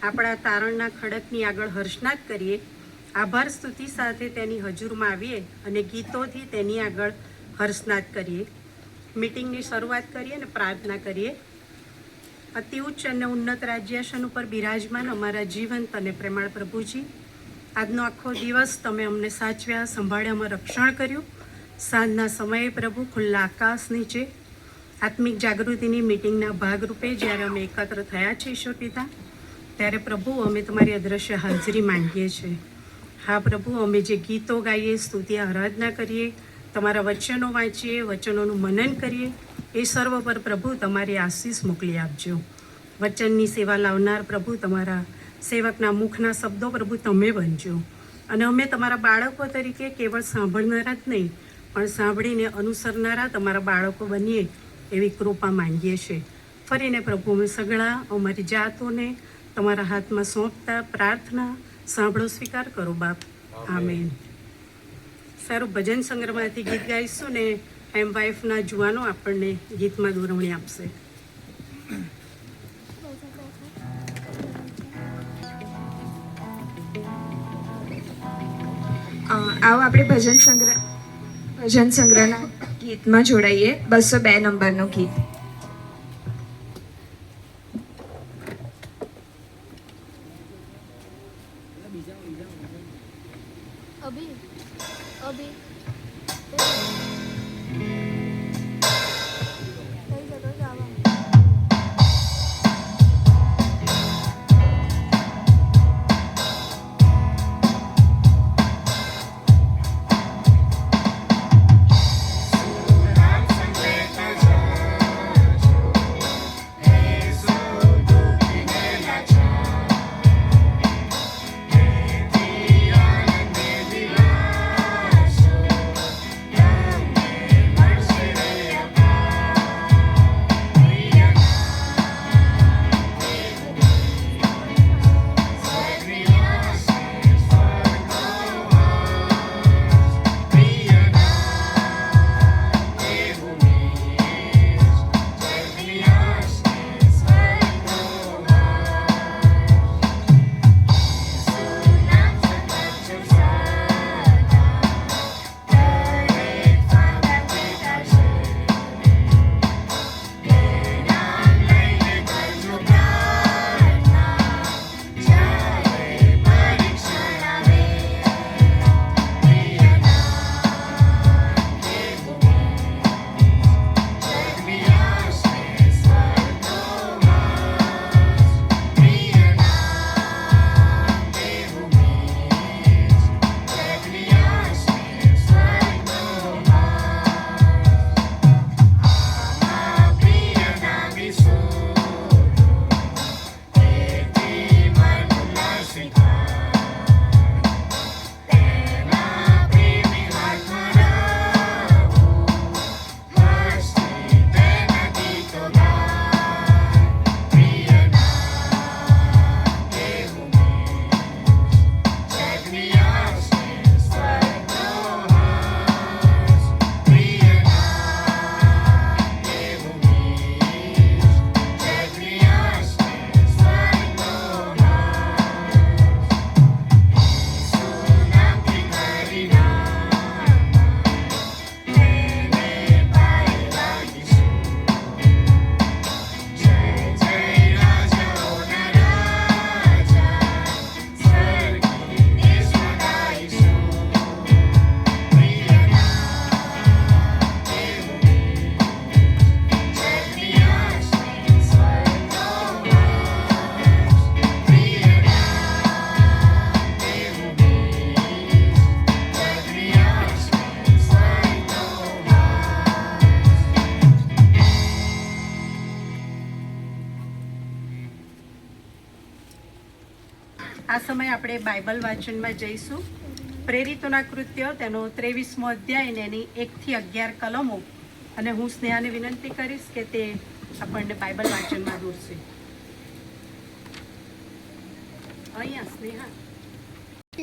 આપણા તારણના ખડકની આગળ હર્ષનાદ કરીએ, આભાર સ્તુતિ સાથે તેની હજુરમાં આવીએ અને ગીતોથી તેની આગળ હર્ષનાદ કરીએ. મીટિંગની શરૂઆત કરીએ અને પ્રાર્થના કરીએ. અતિ ઉચ્ચ અને ઉન્નત રાજ્યાસન ઉપર બિરાજમાન અમારા જીવંત અને પ્રેમાળ પ્રભુજી, આજનો આખો દિવસ તમે અમને સાચવ્યા, સંભાળ્યા, અમારું રક્ષણ કર્યું. સાંજના સમયે પ્રભુ ખુલ્લા આકાશ નીચે આત્મિક જાગૃતિની મીટિંગના ભાગરૂપે જ્યારે અમે એકત્ર થયા છીએ ઈશ્વર પિતા, ત્યારે પ્રભુ અમે તમારી અદૃશ્ય હાજરી માંગીએ છીએ. હા પ્રભુ, અમે જે ગીતો ગાઈએ, સ્તુતિ આરાધના કરીએ, તમારા વચનો વાંચીએ, વચનોનું મનન કરીએ, એ સર્વ પર પ્રભુ તમારી આશીષ મોકલી આપજો. વચનની સેવા લાવનાર પ્રભુ, તમારા સેવકના મુખના શબ્દો પ્રભુ તમે બનજો. અને અમે તમારા બાળકો તરીકે કેવળ સાંભળનારા જ નહીં, પણ સાંભળીને અનુસરનારા તમારા બાળકો બનીએ એવી કૃપા માંગીએ છીએ. ફરીને પ્રભુ અમે સગળા અમારી જાતોને તમારા હાથમાં સોંપતા પ્રાર્થના સાંભળો, સ્વીકાર કરો બાપ. આમેન. સારું, ભજન સંગ્રહમાંથી ગીત ગાઈશું ને એમ વાઇફના જુવાનો આપણને ગીતમાં દોરવણી આપશે. આવો આપણે ભજન સંગ્રહના ગીતમાં જોડાઈએ. 202 નંબરનું ગીત. આ સમયે આપણે બાઇબલ વાંચનમાં જઈશું. પ્રેરિતોના કૃત્ય તેનો 23મો અધ્યાય ને એની 1 થી 11 કલમો. અને હું સ્નેહાને વિનંતી કરીશ કે તે આપણને બાઇબલ વાંચનમાં દોરશે. અહીંયા સ્નેહા.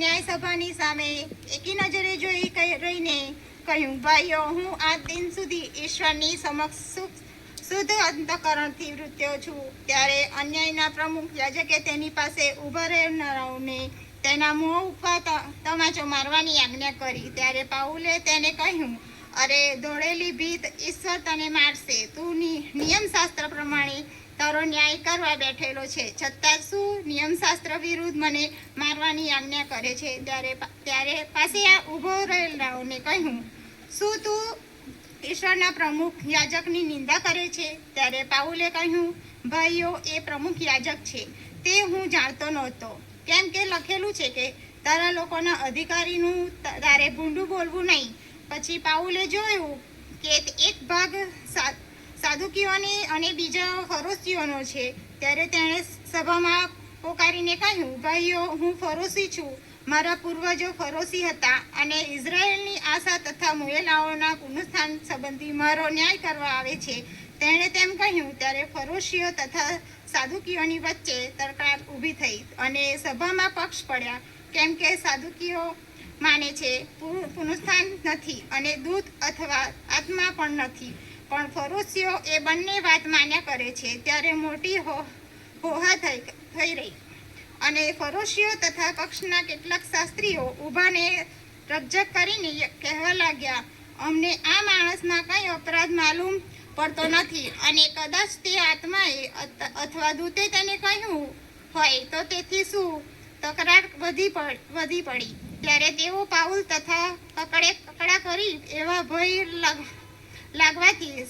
ન્યાય સભાની સામે એકી નજરે જોઈ રહીને કહ્યું, ભાઈઓ, હું આ દિન સુધી ઈશ્વરની સમક્ષ શુદ્ધ અંતઃકરણથી વૃત્યો છું. ત્યારે અન્યાયના પ્રમુખ યાજકે તેની પાસે ઊભા રહેનારાઓને તેના મોં ઉપર તમાચો મારવાની આજ્ઞા કરી. ત્યારે પાઉલે તેને કહ્યું, અરે દોડેલી ભીત, ઈશ્વર તને મારશે. તું નિયમશાસ્ત્ર પ્રમાણે તારો ન્યાય કરવા બેઠેલો છે, છતાં શું નિયમશાસ્ત્ર વિરુદ્ધ મને મારવાની આજ્ઞા કરે છે? ત્યારે પાસે આ ઊભો રહેલાઓને કહ્યું, શું તું ઈશ્વરના પ્રમુખ યાજકની નિંદા કરે છે? ત્યારે પાઉલે કહ્યું, ભાઈઓ, એ પ્રમુખ યાજક છે, તે હું જાણતો નહોતો. કેમ કે લખેલું છે કે તારા લોકોના અધિકારીનું તારે ભૂંડું બોલવું નહીં. પછી પાઉલે જોયું કે એક ભાગ સાદુકીઓને અને બીજા ફરોશીઓનો છે. ત્યારે તેણે સભામાં પોકારીને કહ્યું, ભાઈઓ, હું ફરોશી છું. મારા પૂર્વજો ફરોશી હતા અને ઇઝરાયેલની આશા તથા મુએલાઓના પુનરુત્થાન સંબંધી મારો ન્યાય કરવા આવે છે. તેણે તેમ કહ્યું. ત્યારે ફરોશીઓ તથા સાદુકીઓની વચ્ચે તકરાર ઊભી થઈ અને સભામાં પક્ષ પડ્યા. કેમ કે સાદુકીઓ માને છે પુનરુત્થાન નથી અને દૂત અથવા આત્મા પણ નથી, પણ ફરોશીઓ એ બંને વાત માન્યા કરે છે. ત્યારે મોટી હોહા થઈ રહી અને ફરોશીઓ તથા પક્ષના કેટલાક શાસ્ત્રીઓ ઊભાને રકઝક કરીને કહેવા લાગ્યા, અમને આ માણસમાં કંઈ અપરાધ માલુમ પડતો નથી અને કદાચ તે આત્માએ અથવા દૂતે તેને કહ્યું હોય તો તેથી શું તકરાર વધી પડી. ત્યારે તેઓ પાઉલ તથા કકડા કરી એવા ભય લાગવાથી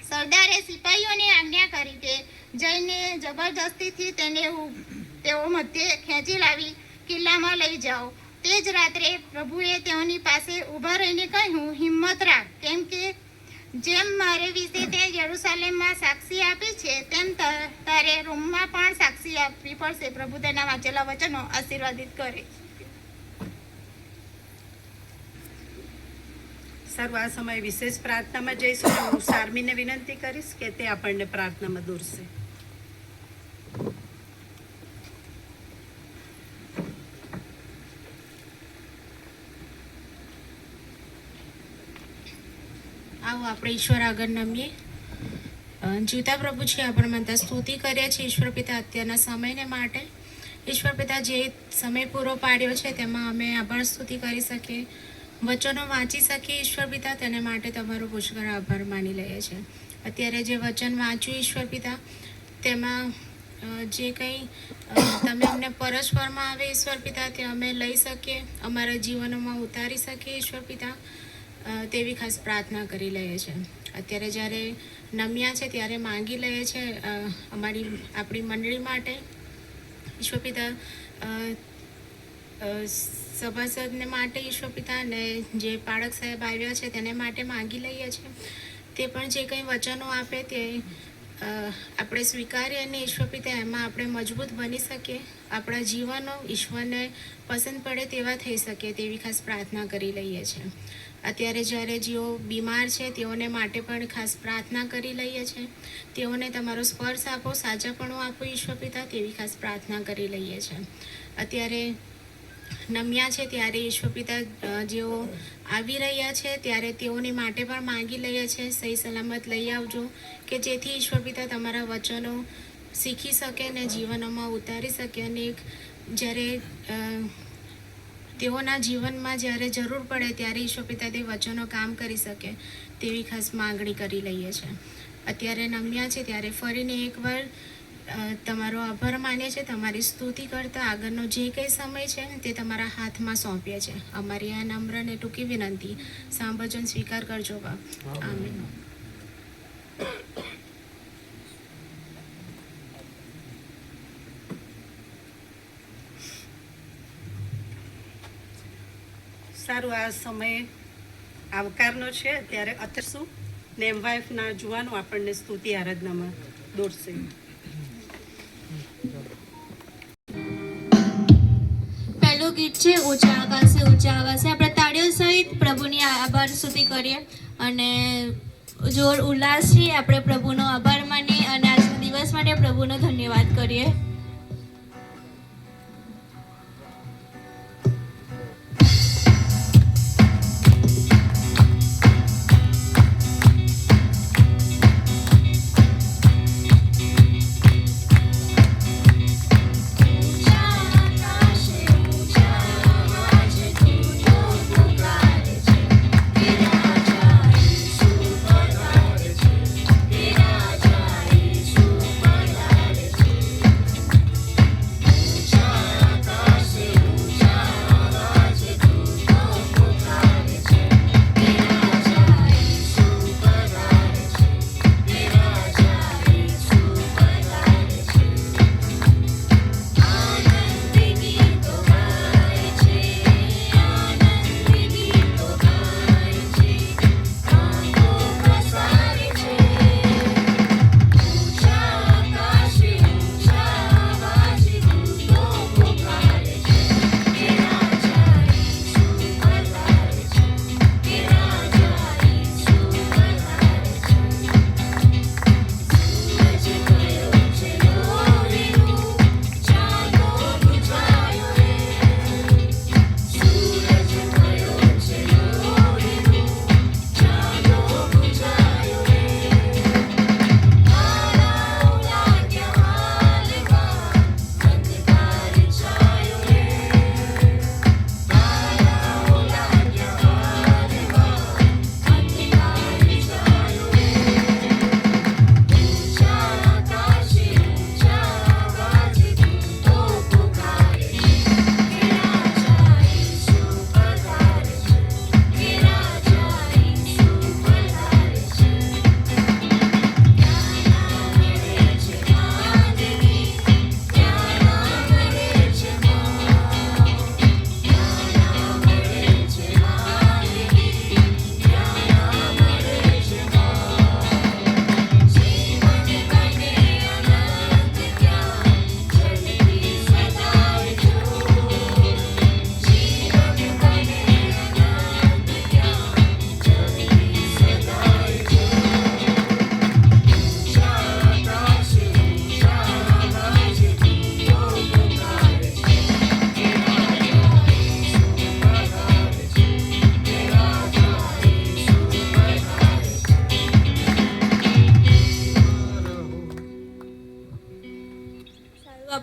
સરદારે સિપાહીઓને આજ્ઞા કરી કે જઈને જબરજસ્તીથી તેઓ મધ્યે ખેંચી લાવી કિલ્લામાં લઈ જાઓ. તે જ રાત્રે પ્રભુએ તેઓની પાસે ઊભા રહીને કહ્યું, હિંમત રાખ, કેમ કે જેમ મારે વિશે તે યરૂશાલેમમાં સાક્ષી આપી છે તેમ તારે રોમમાં પણ સાક્ષી આપવી પડશે. પ્રભુ તેના વાંચેલા વચનો આશીર્વાદિત કરે. સારું, આ સમયે વિશેષ પ્રાર્થનામાં જઈશું. હું શારમીને વિનંતી કરીશ કે તે આપણને પ્રાર્થનામાં દોરશે. આવો આપણે ઈશ્વર આગળ નમીએ. જીવતા પ્રભુ છે, આપણે માતા સ્તુતિ કરીએ છીએ ઈશ્વર પિતા અત્યારના સમયને માટે. ઈશ્વર પિતા, જે સમય પૂરો પાડ્યો છે તેમાં અમે આભાર સ્તુતિ કરી શકીએ, વચનો વાંચી શકીએ. ઈશ્વર પિતા, તેને માટે તમારો પુષ્કળ આભાર માની લઈએ છીએ. અત્યારે જે વચન વાંચ્યું ઈશ્વર પિતા, તેમાં જે કંઈ તમે અમને પરસ્પરમાં આવે ઈશ્વર પિતા, તે અમે લઈ શકીએ, અમારા જીવનોમાં ઉતારી શકીએ ઈશ્વર પિતા, તેવી ખાસ પ્રાર્થના કરી લઈએ છીએ. અત્યારે જ્યારે નમ્યા છે ત્યારે માંગી લઈએ છીએ આપણી મંડળી માટે ઈશ્વર પિતા, સભાસદને માટે ઈશ્વર પિતા, અને જે પાળક સાહેબ આવ્યા છે તેને માટે માંગી લઈએ છીએ. તે પણ જે કંઈ વચનો આપે તે આપણે સ્વીકારીએ અને ઈશ્વર પિતા એમાં આપણે મજબૂત બની શકીએ, આપણા જીવનો ઈશ્વરને પસંદ પડે તેવા થઈ શકે તેવી ખાસ પ્રાર્થના કરી લઈએ છીએ. અત્યારે જ્યારે જેઓ બીમાર છે તેઓને માટે પણ ખાસ પ્રાર્થના કરી લઈએ છીએ. તેઓને તમારો સ્પર્શ આપો, સાચાપણું આપો ઈશ્વર પિતા, તેવી ખાસ પ્રાર્થના કરી લઈએ છીએ. અત્યારે નમ્યા છે ત્યારે ઈશ્વર પિતા જેઓ આવી રહ્યા છે ત્યારે તેઓની માટે પણ માંગી લઈએ છીએ. સહી સલામત લઈ આવજો કે જેથી ઈશ્વર પિતા તમારા વચનો શીખી શકે ને જીવનોમાં ઉતારી શકે, અને જ્યારે તેઓના જીવનમાં જ્યારે જરૂર પડે ત્યારે ઈશ્વર પિતા તે વચનો કામ કરી શકે તેવી ખાસ માંગણી કરી લઈએ છીએ. અત્યારે નમ્યા છે ત્યારે ફરીને એકવાર તમારો આભાર માનીએ છીએ. તમારી સ્તુતિ કરતાં આગળનો જે કંઈ સમય છે તે તમારા હાથમાં સોંપીએ છીએ. અમારી આ નમ્ર અને ટૂંકી વિનંતી સાંભળજો, સ્વીકાર કરજો બાપ. આમીન. સારું, આ સમયે આવકારનો છે. ત્યારે અથર્સુ નેમ વાઇફના જુવાનો આપણને સ્તુતિ આરાધનામાં દોરશે. પહેલું ગીત છે ઊંચા આકાશે ઊંચા આવાસે. આપણે તાળીઓ સહિત પ્રભુની આભાર સ્તુતિ કરીએ અને જોર ઉલ્લાસથી આપણે પ્રભુનો આભાર માનીએ અને આજના દિવસ માટે પ્રભુનો ધન્યવાદ કરીએ.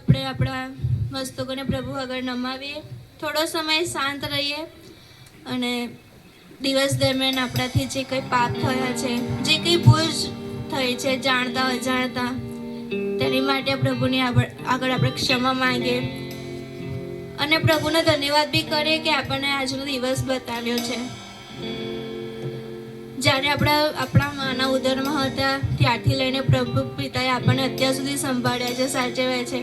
આપણે આપણા મસ્તકોને પ્રભુ આગળ નમાવીએ, થોડો સમય શાંત રહીએ અને દિવસ દરમિયાન આપણાથી જે કંઈ પાપ થયા છે, જે કંઈ ભૂલ થઈ છે જાણતા અજાણતા, તેની માટે પ્રભુની આગળ આપણે ક્ષમા માંગીએ અને પ્રભુનો ધન્યવાદ બી કરીએ કે આપણને આજનો દિવસ બતાવ્યો છે. જ્યારે આપણા માના ઉદરમાં હતા ત્યારથી લઈને પ્રભુ પિતાએ આપણને અત્યાર સુધી સંભાળ્યા છે, સાચવ્યા છે,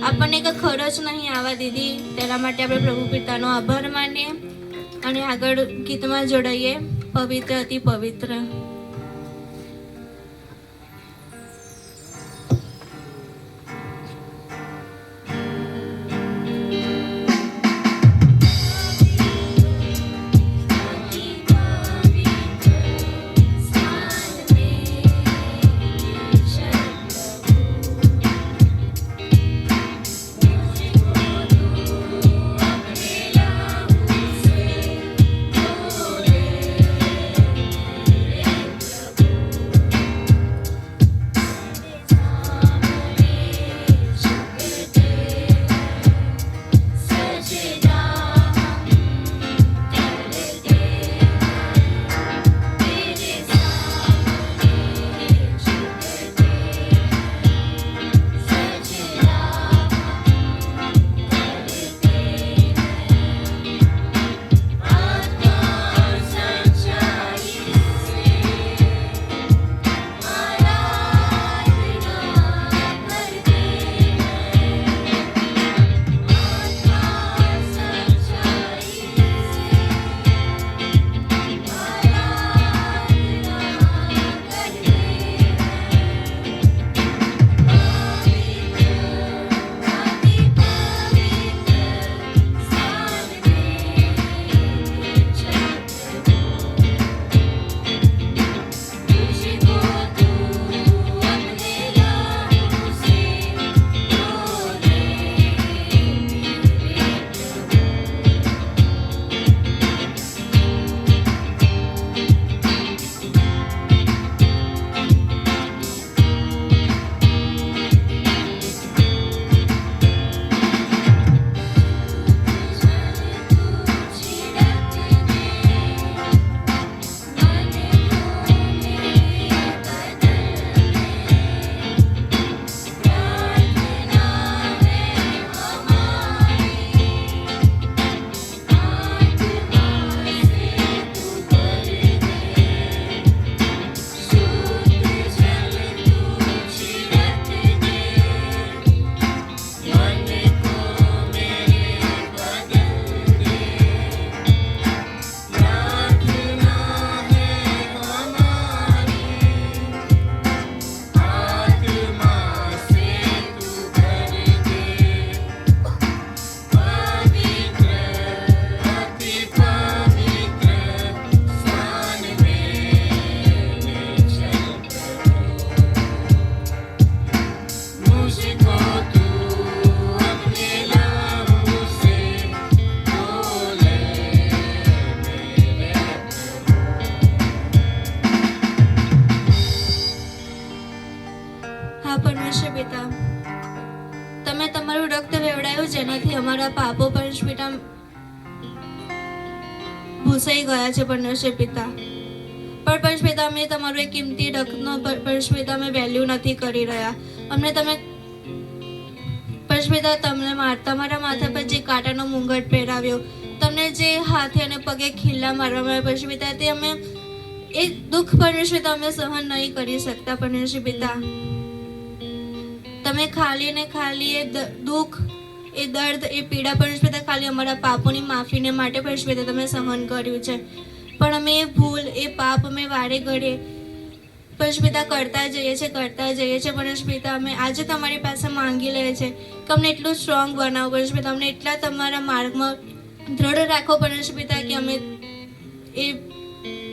આપણને કંઈ ખરચ નહીં આવવા દીધી. તેના માટે આપણે પ્રભુ પિતાનો આભાર માનીએ અને આગળ ગીતમાં જોડાઈએ, પવિત્ર અતિ પવિત્ર. જેનાથી અમારા પાપો પરમેશ્વર પિતા ભૂસાઈ ગયા છે. પરમેશ્વર પિતા અમે તમારું એક કિંમતી રક્તનો પરમેશ્વર પિતા અમે વેલ્યુ નથી કરી રહ્યા. અમને તમે પરમેશ્વર પિતા તમને તમારા માથા પર જે કાંટાનો મુંગટ પહેરાવ્યો, તમને જે હાથે અને પગે ખીલ્લા મારવામાં આવ્યા પરમેશ્વર પિતા, તે અમે એ દુઃખ પરમેશ્વર પિતા અમે સહન નહીં કરી શકતા. પરમેશ્વર પિતા તમે ખાલી ને ખાલી એ દુઃખ, એ દર્દ, એ પીડા પરમેશ્વર પિતા ખાલી અમારા પાપોની માફીને માટે પરમેશ્વર પિતા તમે સહન કર્યું છે. પણ અમે એ ભૂલ, એ પાપ અમે વારે ઘડીએ પરમેશ્વર પિતા કરતા જઈએ છીએ. પરમેશ્વર પિતા અમે આજે તમારી પાસે માંગી લઈએ છીએ કે અમને એટલું સ્ટ્રોંગ બનાવો પરમેશ્વર પિતા, અમને એટલા તમારા માર્ગમાં દ્રઢ રાખો પરમેશ્વર પિતા કે અમે એ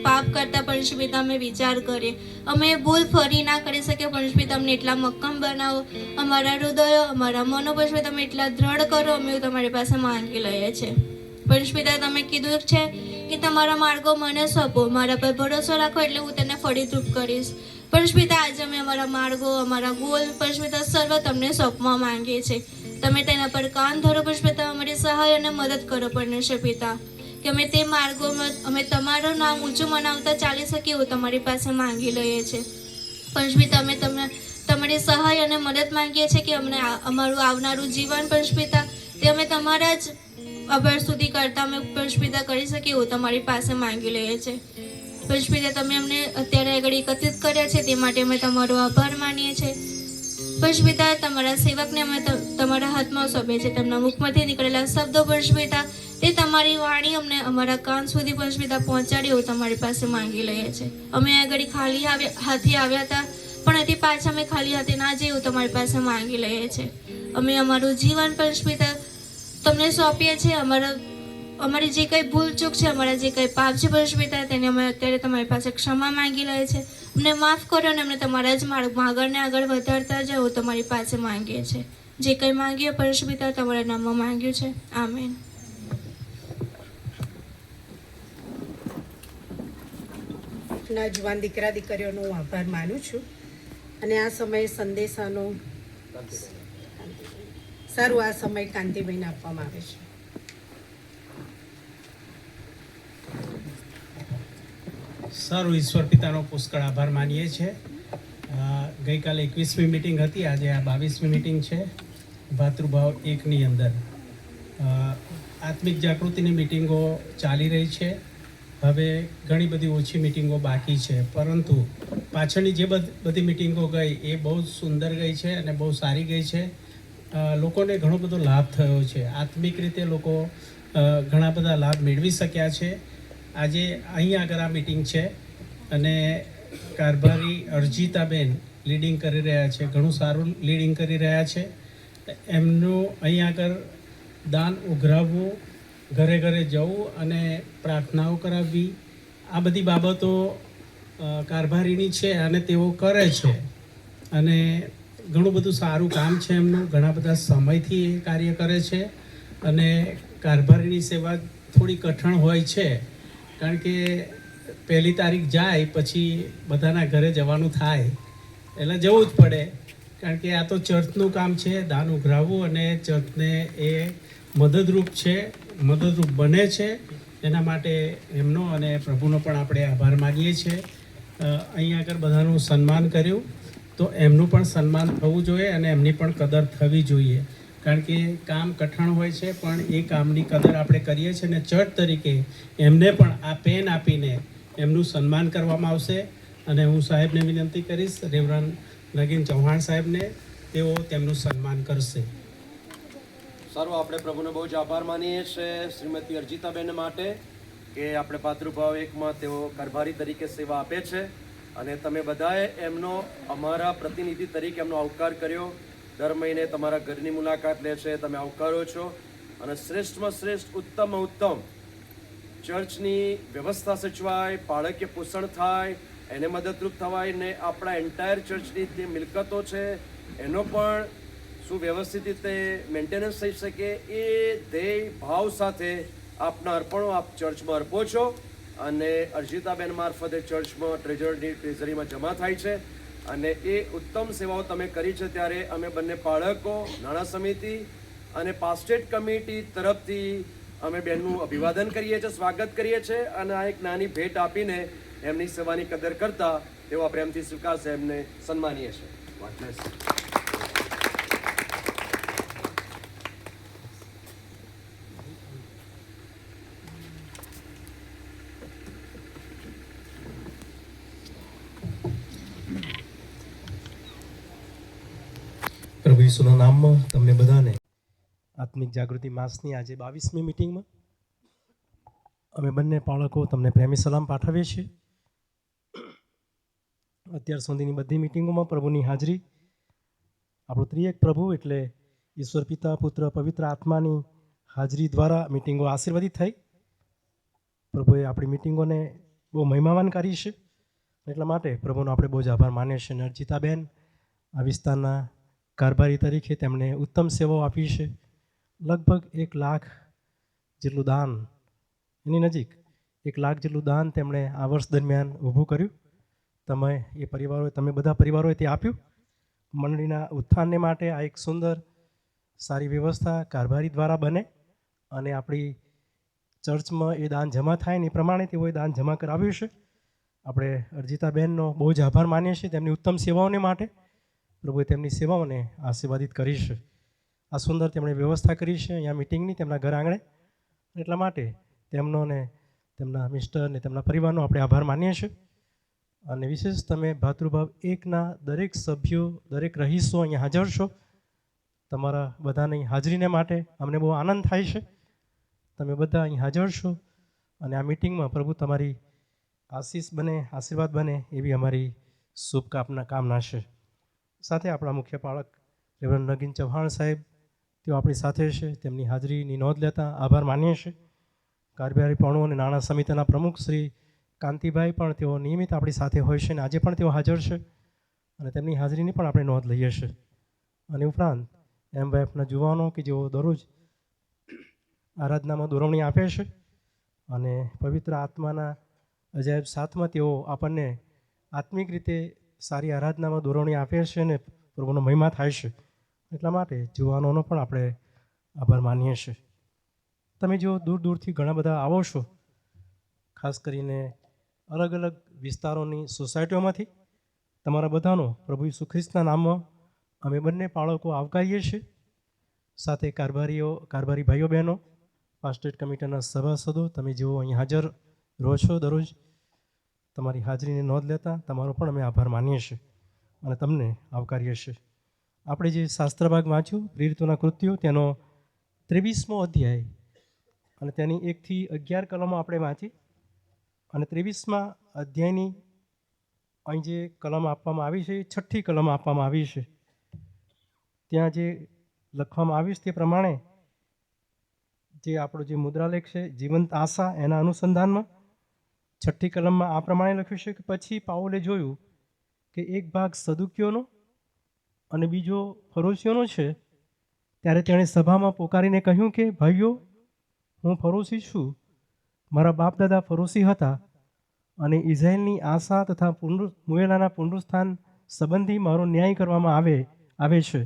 પાપ કરતા પરમેશ્વર પિતા અમે વિચાર કરીએ, અમે ભૂલ ફરી ના કરી શકીએ પરમેશ્વર પિતા. અમને એટલા મક્કમ બનાવો, અમારા હૃદયો, અમારા મનો પરમેશ્વર પિતા તમે એટલા દ્રઢ કરો, અમે તમારી પાસે માંગી લઈએ છીએ. પરમેશ્વર પિતા તમે કીધું છે કે તમારા માર્ગો મને સોંપો, મારા પર ભરોસો રાખો એટલે હું તેને ફળદ્રુપ કરીશ. પરમેશ્વર પિતા આજે અમે અમારા માર્ગો, અમારા ગોલ પરમેશ્વર પિતા સર્વ તમને સોંપવા માંગીએ છીએ તમે તેના પર કાન ધરો પરમપિતા, અમારી સહાય અને મદદ કરો પરમેશ્વર કે અમે તે માર્ગોમાં અમે તમારું નામ ઊંચું મનાવતા ચાલી શકીએ એવું તમારી પાસે માંગી લઈએ છીએ પરમપિતા. અમે તમારી સહાય અને મદદ માંગીએ છીએ કે અમને અમારું આવનારું જીવન પરમપિતા તે અમે તમારા જ આભાર સુધી કરતા અમે પરમપિતા કરી શકીએ એવું તમારી પાસે માંગી લઈએ છીએ પરમપિતા. તમે અમને અત્યારે આગળ એકત્રિત કર્યા છે તે માટે અમે તમારો આભાર માનીએ છીએ પરમપિતા. તમારા સેવકને અમે તમારા હાથમાં સોંપીએ છીએ. તેમના મુખમાંથી નીકળેલા શબ્દો પરમપિતા તે તમારી વાણી અમને અમારા કાન સુધી પરમપિતા પહોંચાડી એવું તમારી પાસે માંગી લઈએ છીએ. અમે આગળ ખાલી હાથે આવ્યા હતા પણ એથી પાછા અમે ખાલી હાથે ના જઈએ એવું તમારી પાસે માંગી લઈએ છીએ. અમે અમારું જીવન પરમપિતા તમને સોંપીએ છીએ. અમારી જે કંઈ ભૂલચૂક છે, અમારા જે કંઈ પાપ છે પરમપિતા તેને અમે અત્યારે તમારી પાસે ક્ષમા માંગી લઈએ છીએ. અમને માફ કરો અને અમને તમારા જ માર્ગમાં આગળ વધારતા જાઓ એવું તમારી પાસે માંગીએ છીએ. જે કંઈ માંગીએ પરમપિતા તમારા નામમાં માંગ્યું છે. આમેન. ના જુવાન દીકરા દીકરીઓનો હું આભાર માનું છું અને આ સમયે સંદેશાનો સારું આ સમય કાંતિભાઈને આપવામાં આવે છે. સારું, ઈશ્વર પિતાનો પુષ્કળ આભાર માનીએ છીએ. ગઈકાલે 21મી મિટિંગ હતી, આજે આ 22મી મિટિંગ છે ભાતૃભાવ 1ની અંદર. આત્મિક જાગૃતિની મિટિંગો ચાલી રહી છે. હવે ઘણી બધી ઓછી મિટિંગો બાકી છે, પરંતુ પાછળની જે બધી મિટિંગો ગઈ એ બહુ જ સુંદર ગઈ છે અને બહુ સારી ગઈ છે. લોકોને ઘણો બધો લાભ થયો છે. આત્મિક રીતે લોકો ઘણા બધા લાભ મેળવી શક્યા છે. આજે અહીં આગળ આ મિટિંગ છે અને કારભારી અર્જિતાબેન લીડિંગ કરી રહ્યા છે. ઘણું સારું લીડિંગ કરી રહ્યા છે. એમનું અહીં આગળ દાન ઉઘરાવવું, ઘરે ઘરે જવું અને પ્રાર્થનાઓ કરાવવી, આ બધી બાબતો કારભારીની છે અને તેઓ કરે છે અને ઘણું બધું સારું કામ છે એમનું. ઘણા બધા સમયથી એ કાર્ય કરે છે અને કારભારીની સેવા થોડી કઠણ હોય છે, કારણ કે 1લી તારીખ જાય પછી બધાના ઘરે જવાનું થાય એટલે જવું જ પડે, કારણ કે આ તો ચર્ચનું કામ છે. દાન ઉઘરાવવું અને ચર્ચને એ મદદરૂપ બને છે. એના માટે એમનો અને પ્રભુનો પણ આપણે આભાર માનીએ છીએ. અહીં આગળ બધાનું સન્માન કર્યું તો એમનું પણ સન્માન થવું જોઈએ અને એમની પણ કદર થવી જોઈએ, કારણ કે કામ કઠણ હોય છે પણ એ કામની કદર આપણે કરીએ છીએ અને ચર્ચ તરીકે એમને પણ આ પેન આપીને એમનું સન્માન કરવામાં આવશે. અને હું સાહેબને વિનંતી કરીશ, રેવરન્ડ નગીન ચૌહાણ સાહેબને, તેઓ તેમનું સન્માન કરશે. સારું, આપણે પ્રભુનો બહુ જ આભાર માનીએ છીએ શ્રીમતી અર્જિતાબેન માટે કે આપણે ભાતૃભાવ 1માં તેઓ કારભારી તરીકે સેવા આપે છે અને તમે બધાએ એમનો અમારા પ્રતિનિધિ તરીકે એમનો આવકાર કર્યો. દર મહિને તમારા ઘરની મુલાકાત લે છે, તમે આવકારો છો અને શ્રેષ્ઠમાં શ્રેષ્ઠ ઉત્તમમાં ઉત્તમ ચર્ચની વ્યવસ્થા સચવાય, બાળકીય પોષણ થાય, એને મદદરૂપ થવાય ને આપણા એન્ટાયર ચર્ચની જે મિલકતો છે એનો પણ સુવ્યવસ્થિત રીતે મેન્ટેનન્સ થઈ શકે એ ધ્યેય ભાવ સાથે આપના અર્પણો આપ ચર્ચમાં અર્પો છો અને અર્જિતાબેન મારફતે ચર્ચમાં ટ્રેઝરીમાં જમા થાય છે અને એ ઉત્તમ સેવાઓ તમે કરી છે. ત્યારે અમે બંને બાળકો, નાણાં સમિતિ અને પાસ્ટેટ કમિટી તરફથી અમે બેનનું અભિવાદન કરીએ છીએ, સ્વાગત કરીએ છીએ અને આ એક નાની ભેટ આપીને એમની સેવાની કદર કરતા તેઓ પ્રેમથી સ્વીકારશે, એમને સન્માનીએ છીએ. God bless. પ્રભુ ઈસુના નામમાં તમને બધાને આત્મિક જાગૃતિ માસની આજે 22મી મિટિંગમાં અમે બંને બાળકો તમને પ્રેમી સલામ પાઠવીએ છીએ. અત્યાર સુધીની બધી મિટિંગોમાં પ્રભુની હાજરી, આપણો ત્રિએક પ્રભુ એટલે ઈશ્વર પિતા, પુત્ર, પવિત્ર આત્માની હાજરી દ્વારા મિટિંગો આશીર્વાદિત થઈ. પ્રભુએ આપણી મિટિંગોને બહુ મહિમાવાન કરી છે, એટલા માટે પ્રભુનો આપણે બહુ જ આભાર માનીએ છીએ. અર્જિતાબેન આ વિસ્તારના કારભારી તરીકે તેમણે ઉત્તમ સેવાઓ આપી છે. લગભગ 1 લાખ જેટલું દાન, એની નજીક 1 લાખ જેટલું દાન તેમણે આ વર્ષ દરમિયાન ઊભું કર્યું. તમે બધા પરિવારોએ તે આપ્યું. મંડળીના ઉત્થાનને માટે આ એક સુંદર સારી વ્યવસ્થા કારભારી દ્વારા બને અને આપણી ચર્ચમાં એ દાન જમા થાય ને એ પ્રમાણે તેઓએ દાન જમા કરાવ્યું છે. આપણે અર્જિતાબેનનો બહુ જ આભાર માનીએ છીએ તેમની ઉત્તમ સેવાઓને માટે. પ્રભુએ તેમની સેવાઓને આશીર્વાદિત કરી છે. આ સુંદર તેમણે વ્યવસ્થા કરી છે અહીંયા મિટિંગની તેમના ઘર આંગણે. એટલા માટે તેમનો ને તેમના મિસ્ટર ને તેમના પરિવારનો આપણે આભાર માનીએ છીએ. અને વિશેષ તમે ભાતૃભાવ એકના દરેક સભ્યો દરેક રહીશો અહીંયા હાજર છો. તમારા બધાની હાજરીને માટે અમને બહુ આનંદ થાય છે. તમે બધા અહીં હાજર છો અને આ મિટિંગમાં પ્રભુ તમારી આશીષ બને આશીર્વાદ બને એવી અમારી કામના છે. સાથે આપણા મુખ્ય પાળક રેવરન્ડ નગીન ચૌહાણ સાહેબ તેઓ આપણી સાથે છે. તેમની હાજરીની નોંધ લેતા આભાર માનીએ છીએ. કાર્યભારી પણુ અને નાણાં સમિતિના પ્રમુખ શ્રી કાંતિભાઈ પણ તેઓ નિયમિત આપણી સાથે હોય છે અને આજે પણ તેઓ હાજર છે અને તેમની હાજરીની પણ આપણે નોંધ લઈએ છીએ. અને ઉપરાંત MYFના જુવાનો કે જેઓ દરરોજ આરાધનામાં દોરવણી આપે છે અને પવિત્ર આત્માના અજાયબ સાથમાં તેઓ આપણને આત્મિક રીતે સારી આરાધનામાં દોરવણી આપે છે અને પ્રભુનો મહિમા થાય છે. એટલા માટે જુવાનોનો પણ આપણે આભાર માનીએ છીએ. તમે જો દૂર દૂરથી ઘણા બધા આવો છો, ખાસ કરીને અલગ અલગ વિસ્તારોની સોસાયટીઓમાંથી, તમારા બધાનો પ્રભુ ઈસુ ખ્રિસ્તના નામમાં અમે બંને પાળકો આવકારીએ છીએ. સાથે કારભારી ભાઈઓ બહેનો, પાસ્ટેટ કમિટીના સભાસદો, તમે જેઓ અહીં હાજર રહો છો દરરોજ, તમારી હાજરીની નોંધ લેતા તમારો પણ અમે આભાર માનીએ છીએ અને તમને આવકારીએ છીએ. આપણે જે શાસ્ત્ર ભાગ વાંચ્યું પ્રેરિતોના કૃત્યો તેનો 23મો અધ્યાય અને તેની 1 થી 11 કલમો આપણે વાંચી અને 23મા અધ્યાયની અહીં જે કલમ આપવામાં આવી છે એ 6ઠ્ઠી કલમ આપવામાં આવી છે. ત્યાં જે લખવામાં આવ્યું છે તે પ્રમાણે જે આપણો જે મુદ્રાલેખ છે જીવંત આશા એના અનુસંધાનમાં 6ઠ્ઠી કલમમાં આ પ્રમાણે લખ્યું છે કે પછી પાઉલે જોયું કે એક ભાગ સદુકીઓનો અને બીજો ફરોશીઓનો છે. ત્યારે તેણે સભામાં પોકારીને કહ્યું કે ભાઈઓ, હું ફરોશી છું. મારા બાપ દાદા ફરોશી હતા અને ઇઝરાયેલની આશા તથા મુએલાના પુનરુત્થાન સંબંધી મારો ન્યાય કરવામાં આવે છે.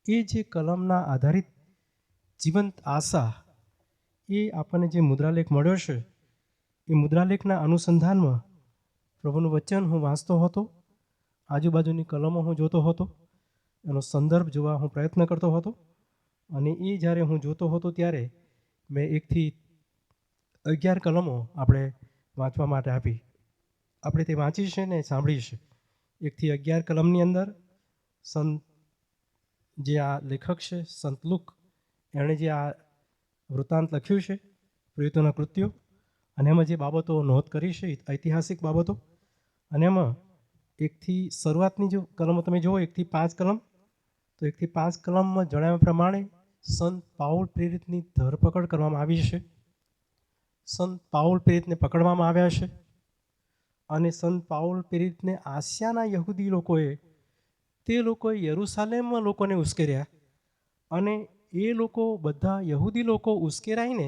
એ જે કલમના આધારિત જીવંત આશા એ આપણને જે મુદ્રાલેખ મળ્યો છે એ મુદ્રાલેખના અનુસંધાનમાં પ્રભુનું વચન હું વાંચતો હતો, આજુબાજુની કલમો હું જોતો હતો, એનો સંદર્ભ જોવા હું પ્રયત્ન કરતો હતો અને એ જ્યારે હું જોતો હતો ત્યારે મેં 1 થી 11 કલમો આપણે વાંચવા માટે આપી. આપણે તે વાંચી છે ને સાંભળી છે. 1 થી 11 કલમની અંદર સંત જે આ લેખક છે સંત લુક, એણે જે આ વૃત્તાંત લખ્યું છે પ્રેરિતોના કૃત્યો, અને એમાં જે બાબતો નોંધ કરી છે ઐતિહાસિક બાબતો, અને એમાં 1 થી શરૂઆતની જો કલમો તમે જુઓ 1 થી 5 કલમ, તો 1 થી 5 કલમમાં જણાવ્યા પ્રમાણે સંત પાઉલ પ્રેરિતની ધરપકડ કરવામાં આવી છે. સંત પાઉલ પ્રેરિતને પકડવામાં આવ્યા છે અને સંત પાઉલ પ્રેરિતને આસિયાના યહૂદી લોકોએ યરૂશાલેમમાં લોકોને ઉશ્કેર્યા અને એ લોકો બધા યહૂદી લોકો ઉશ્કેરાઈને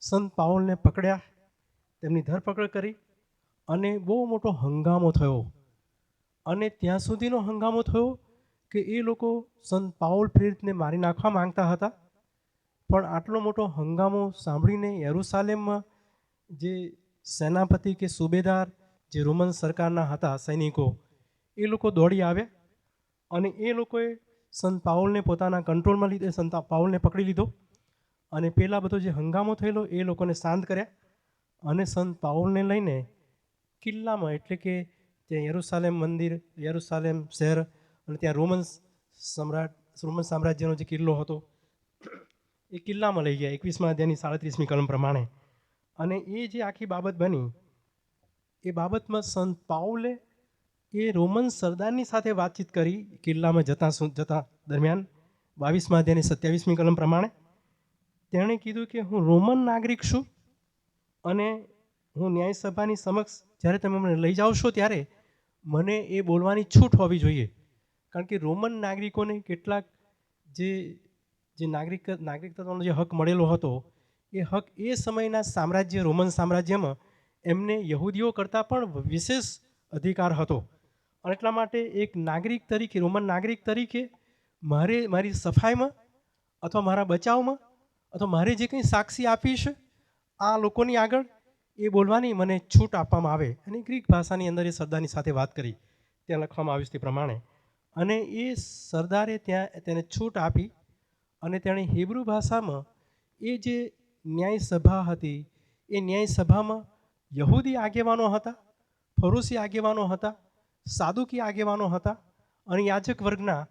સંત પાઉલને પકડ્યા, તેમની ધરપકડ કરી અને બહુ મોટો હંગામો થયો. અને ત્યાં સુધીનો હંગામો થયો કે એ લોકો સંત પાઉલ પ્રેરિતને મારી નાખવા માંગતા હતા. પણ આટલો મોટો હંગામો સાંભળીને યરૂશાલેમમાં જે સેનાપતિ કે સુબેદાર જે રોમન સરકારના હતા સૈનિકો, એ લોકો દોડી આવ્યા અને એ લોકોએ સંત પાઉલને પોતાના કંટ્રોલમાં લીધે સંત પાઉલને પકડી લીધો અને પહેલાં બધો જે હંગામો થયેલો એ લોકોને શાંત કર્યા અને સંત પાઉલને લઈને કિલ્લામાં, એટલે કે ત્યાં યરૂશાલેમ શહેર અને ત્યાં રોમન સામ્રાજ્યનો જે કિલ્લો હતો એ કિલ્લામાં લઈ ગયા 21મા અધ્યાયની 37મી કલમ પ્રમાણે. અને એ જે આખી બાબત બની એ બાબતમાં સંત પાઉલે એ રોમન સરદારની સાથે વાતચીત કરી કિલ્લામાં જતા દરમિયાન 22મા અધ્યાયની 27મી કલમ પ્રમાણે. તેણે કીધું કે હું રોમન નાગરિક છું અને હું ન્યાયસભાની સમક્ષ જ્યારે તમે મને લઈ જાઓ છો ત્યારે મને એ બોલવાની છૂટ હોવી જોઈએ. કારણ કે રોમન નાગરિકોને કેટલાક જે નાગરિકતાનો જે હક મળેલો હતો એ હક એ સમયના રોમન સામ્રાજ્યમાં એમને યહૂદીઓ કરતાં પણ વિશેષ અધિકાર હતો. અને એટલા માટે એક નાગરિક તરીકે રોમન નાગરિક તરીકે મારી સફાઈમાં અથવા મારા બચાવમાં અથવા મારે જે કંઈ સાક્ષી આપી છે આ લોકોની આગળ એ બોલવાની મને છૂટ આપવામાં આવે. અને ગ્રીક ભાષાની અંદર એ સરદારની સાથે વાત કરી, ત્યાં લખવામાં આવ્યું છે તે પ્રમાણે. અને એ સરદારે ત્યાં તેને છૂટ આપી અને તેણે હિબ્રુ ભાષામાં એ જે ન્યાય સભા હતી એ ન્યાય સભામાં યહૂદી આગેવાનો હતા, ફરોશી આગેવાનો હતા, સાદુકી આગેવાનો હતા અને યાજક વર્ગના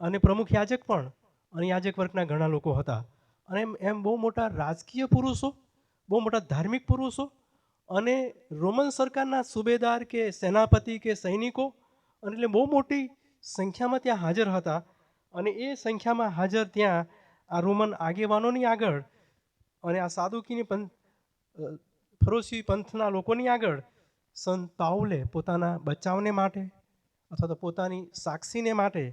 અને પ્રમુખ યાજક પણ અને યાજક વર્ગના ઘણા લોકો હતા. અને એમ બહુ મોટા રાજકીય પુરુષો, બહુ મોટા ધાર્મિક પુરુષો અને રોમન સરકારના સુબેદાર કે સેનાપતિ કે સૈનિકો અને એટલે બહુ મોટી સંખ્યામાં ત્યાં હાજર હતા. અને એ સંખ્યામાં હાજર ત્યાં આ રોમન આગેવાનોની આગળ અને આ સાદુકીની ફરોશી પંથના લોકોની આગળ સંત પાઉલે પોતાના બચાવને માટે અથવા તો પોતાની સાક્ષીને માટે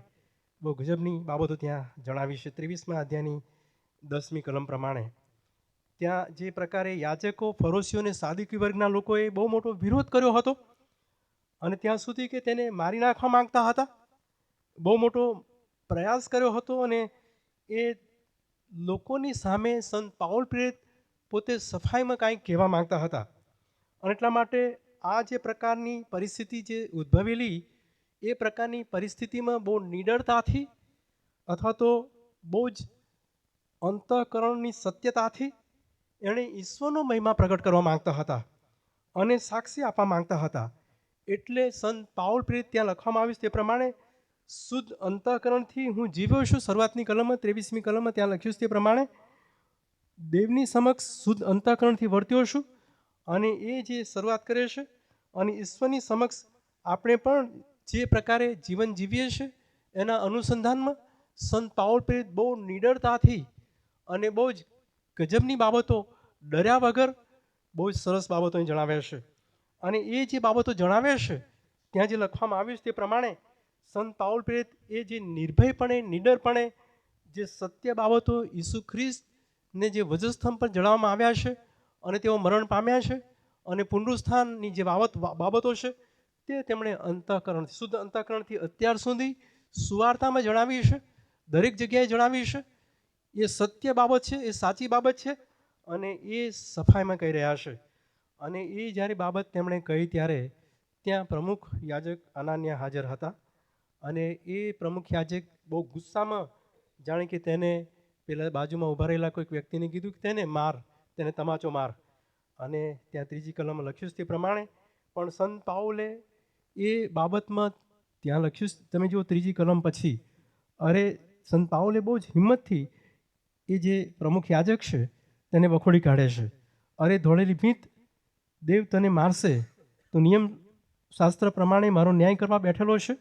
બહુ ગજબની બાબતો ત્યાં જણાવી છે. 23મા અધ્યાયની 10મી કલમ પ્રમાણે ત્યાં જે પ્રકારે યાજકો, ફરોશીઓ અને સાદુકી વર્ગના લોકોએ બહુ મોટો વિરોધ કર્યો હતો અને ત્યાં સુધી કે તેને મારી નાખવા માંગતા હતા, બહુ મોટો પ્રયાસ કર્યો હતો. અને એ લોકોની સામે સંત પાઉલ પ્રેરિત પોતે સફાઈમાં કાંઈક કહેવા માંગતા હતા. અને એટલા માટે આ જે પ્રકારની પરિસ્થિતિ જે ઉદ્ભવેલી એ પ્રકારની પરિસ્થિતિમાં બહુ નિડરતાથી અથવા તો બહુ જ અંતઃકરણની સત્યતાથી એણે ઈશ્વરનો મહિમા પ્રગટ કરવા માંગતા હતા અને સાક્ષી આપવા માંગતા હતા. એટલે સંત પાઉલ પ્રેરિત ત્યાં લખવામાં આવ્યું છે તે પ્રમાણે શુદ્ધ અંતઃકરણથી હું જીવ્યો છું. શરૂઆતની કલમમાં 23મી કલમમાં ત્યાં લખ્યું છે તે પ્રમાણે દેવની સમક્ષ શુદ્ધ અંતઃકરણથી વર્ત્યો છું. અને એ જે શરૂઆત કરે છે અને ઈશ્વરની સમક્ષ આપણે પણ જે પ્રકારે જીવન જીવીએ છીએ એના અનુસંધાનમાં સંત પાઉલ પ્રેરિત બહુ નિડરતાથી અને બહુ જ ગજબની બાબતો ડર્યા વગર બહુ જ સરસ બાબતો અહીં જણાવે છે. અને એ જે બાબતો જણાવે છે ત્યાં જે લખવામાં આવ્યું છે તે પ્રમાણે સંત પાઉલ પ્રેરિત એ જે નિર્ભયપણે, નિડરપણે જે સત્ય બાબતો ઈસુ ખ્રિસ્તને જે વજસ્તંભ પર જણાવવામાં આવ્યા છે અને તેઓ મરણ પામ્યા છે અને પુનરુત્થાનની જે બાબતો છે તે તેમણે અંતઃકરણથી, શુદ્ધ અંતઃકરણથી અત્યાર સુધી સુવાર્તામાં જણાવી છે, દરેક જગ્યાએ જણાવી છે. એ સત્ય બાબત છે, એ સાચી બાબત છે અને એ સફાઈમાં કહી રહ્યા છે. અને એ જ્યારે બાબત તેમણે કહી ત્યારે ત્યાં પ્રમુખ યાજક અનાન્યા હાજર હતા. અને એ પ્રમુખ યાજક બહુ ગુસ્સામાં જાણે કે તેને પેલા બાજુમાં ઊભા રહેલા કોઈક વ્યક્તિને કીધું કે તેને માર, તેને તમાચો માર. અને ત્યાં 3જી કલમમાં લખ્યું છે તે પ્રમાણે પણ સંત પાઉલે એ બાબતમાં ત્યાં લખ્યું છે, તમે જુઓ 3જી કલમ પછી, અરે સંત પાઉલે બહુ જ હિંમતથી એ જે પ્રમુખ યાજક છે તેને વખોડી કાઢે છે. અરે ધોળેલી ભીંત, દેવ તને મારશે તો નિયમ શાસ્ત્ર પ્રમાણે મારો ન્યાય કરવા બેઠેલો છે,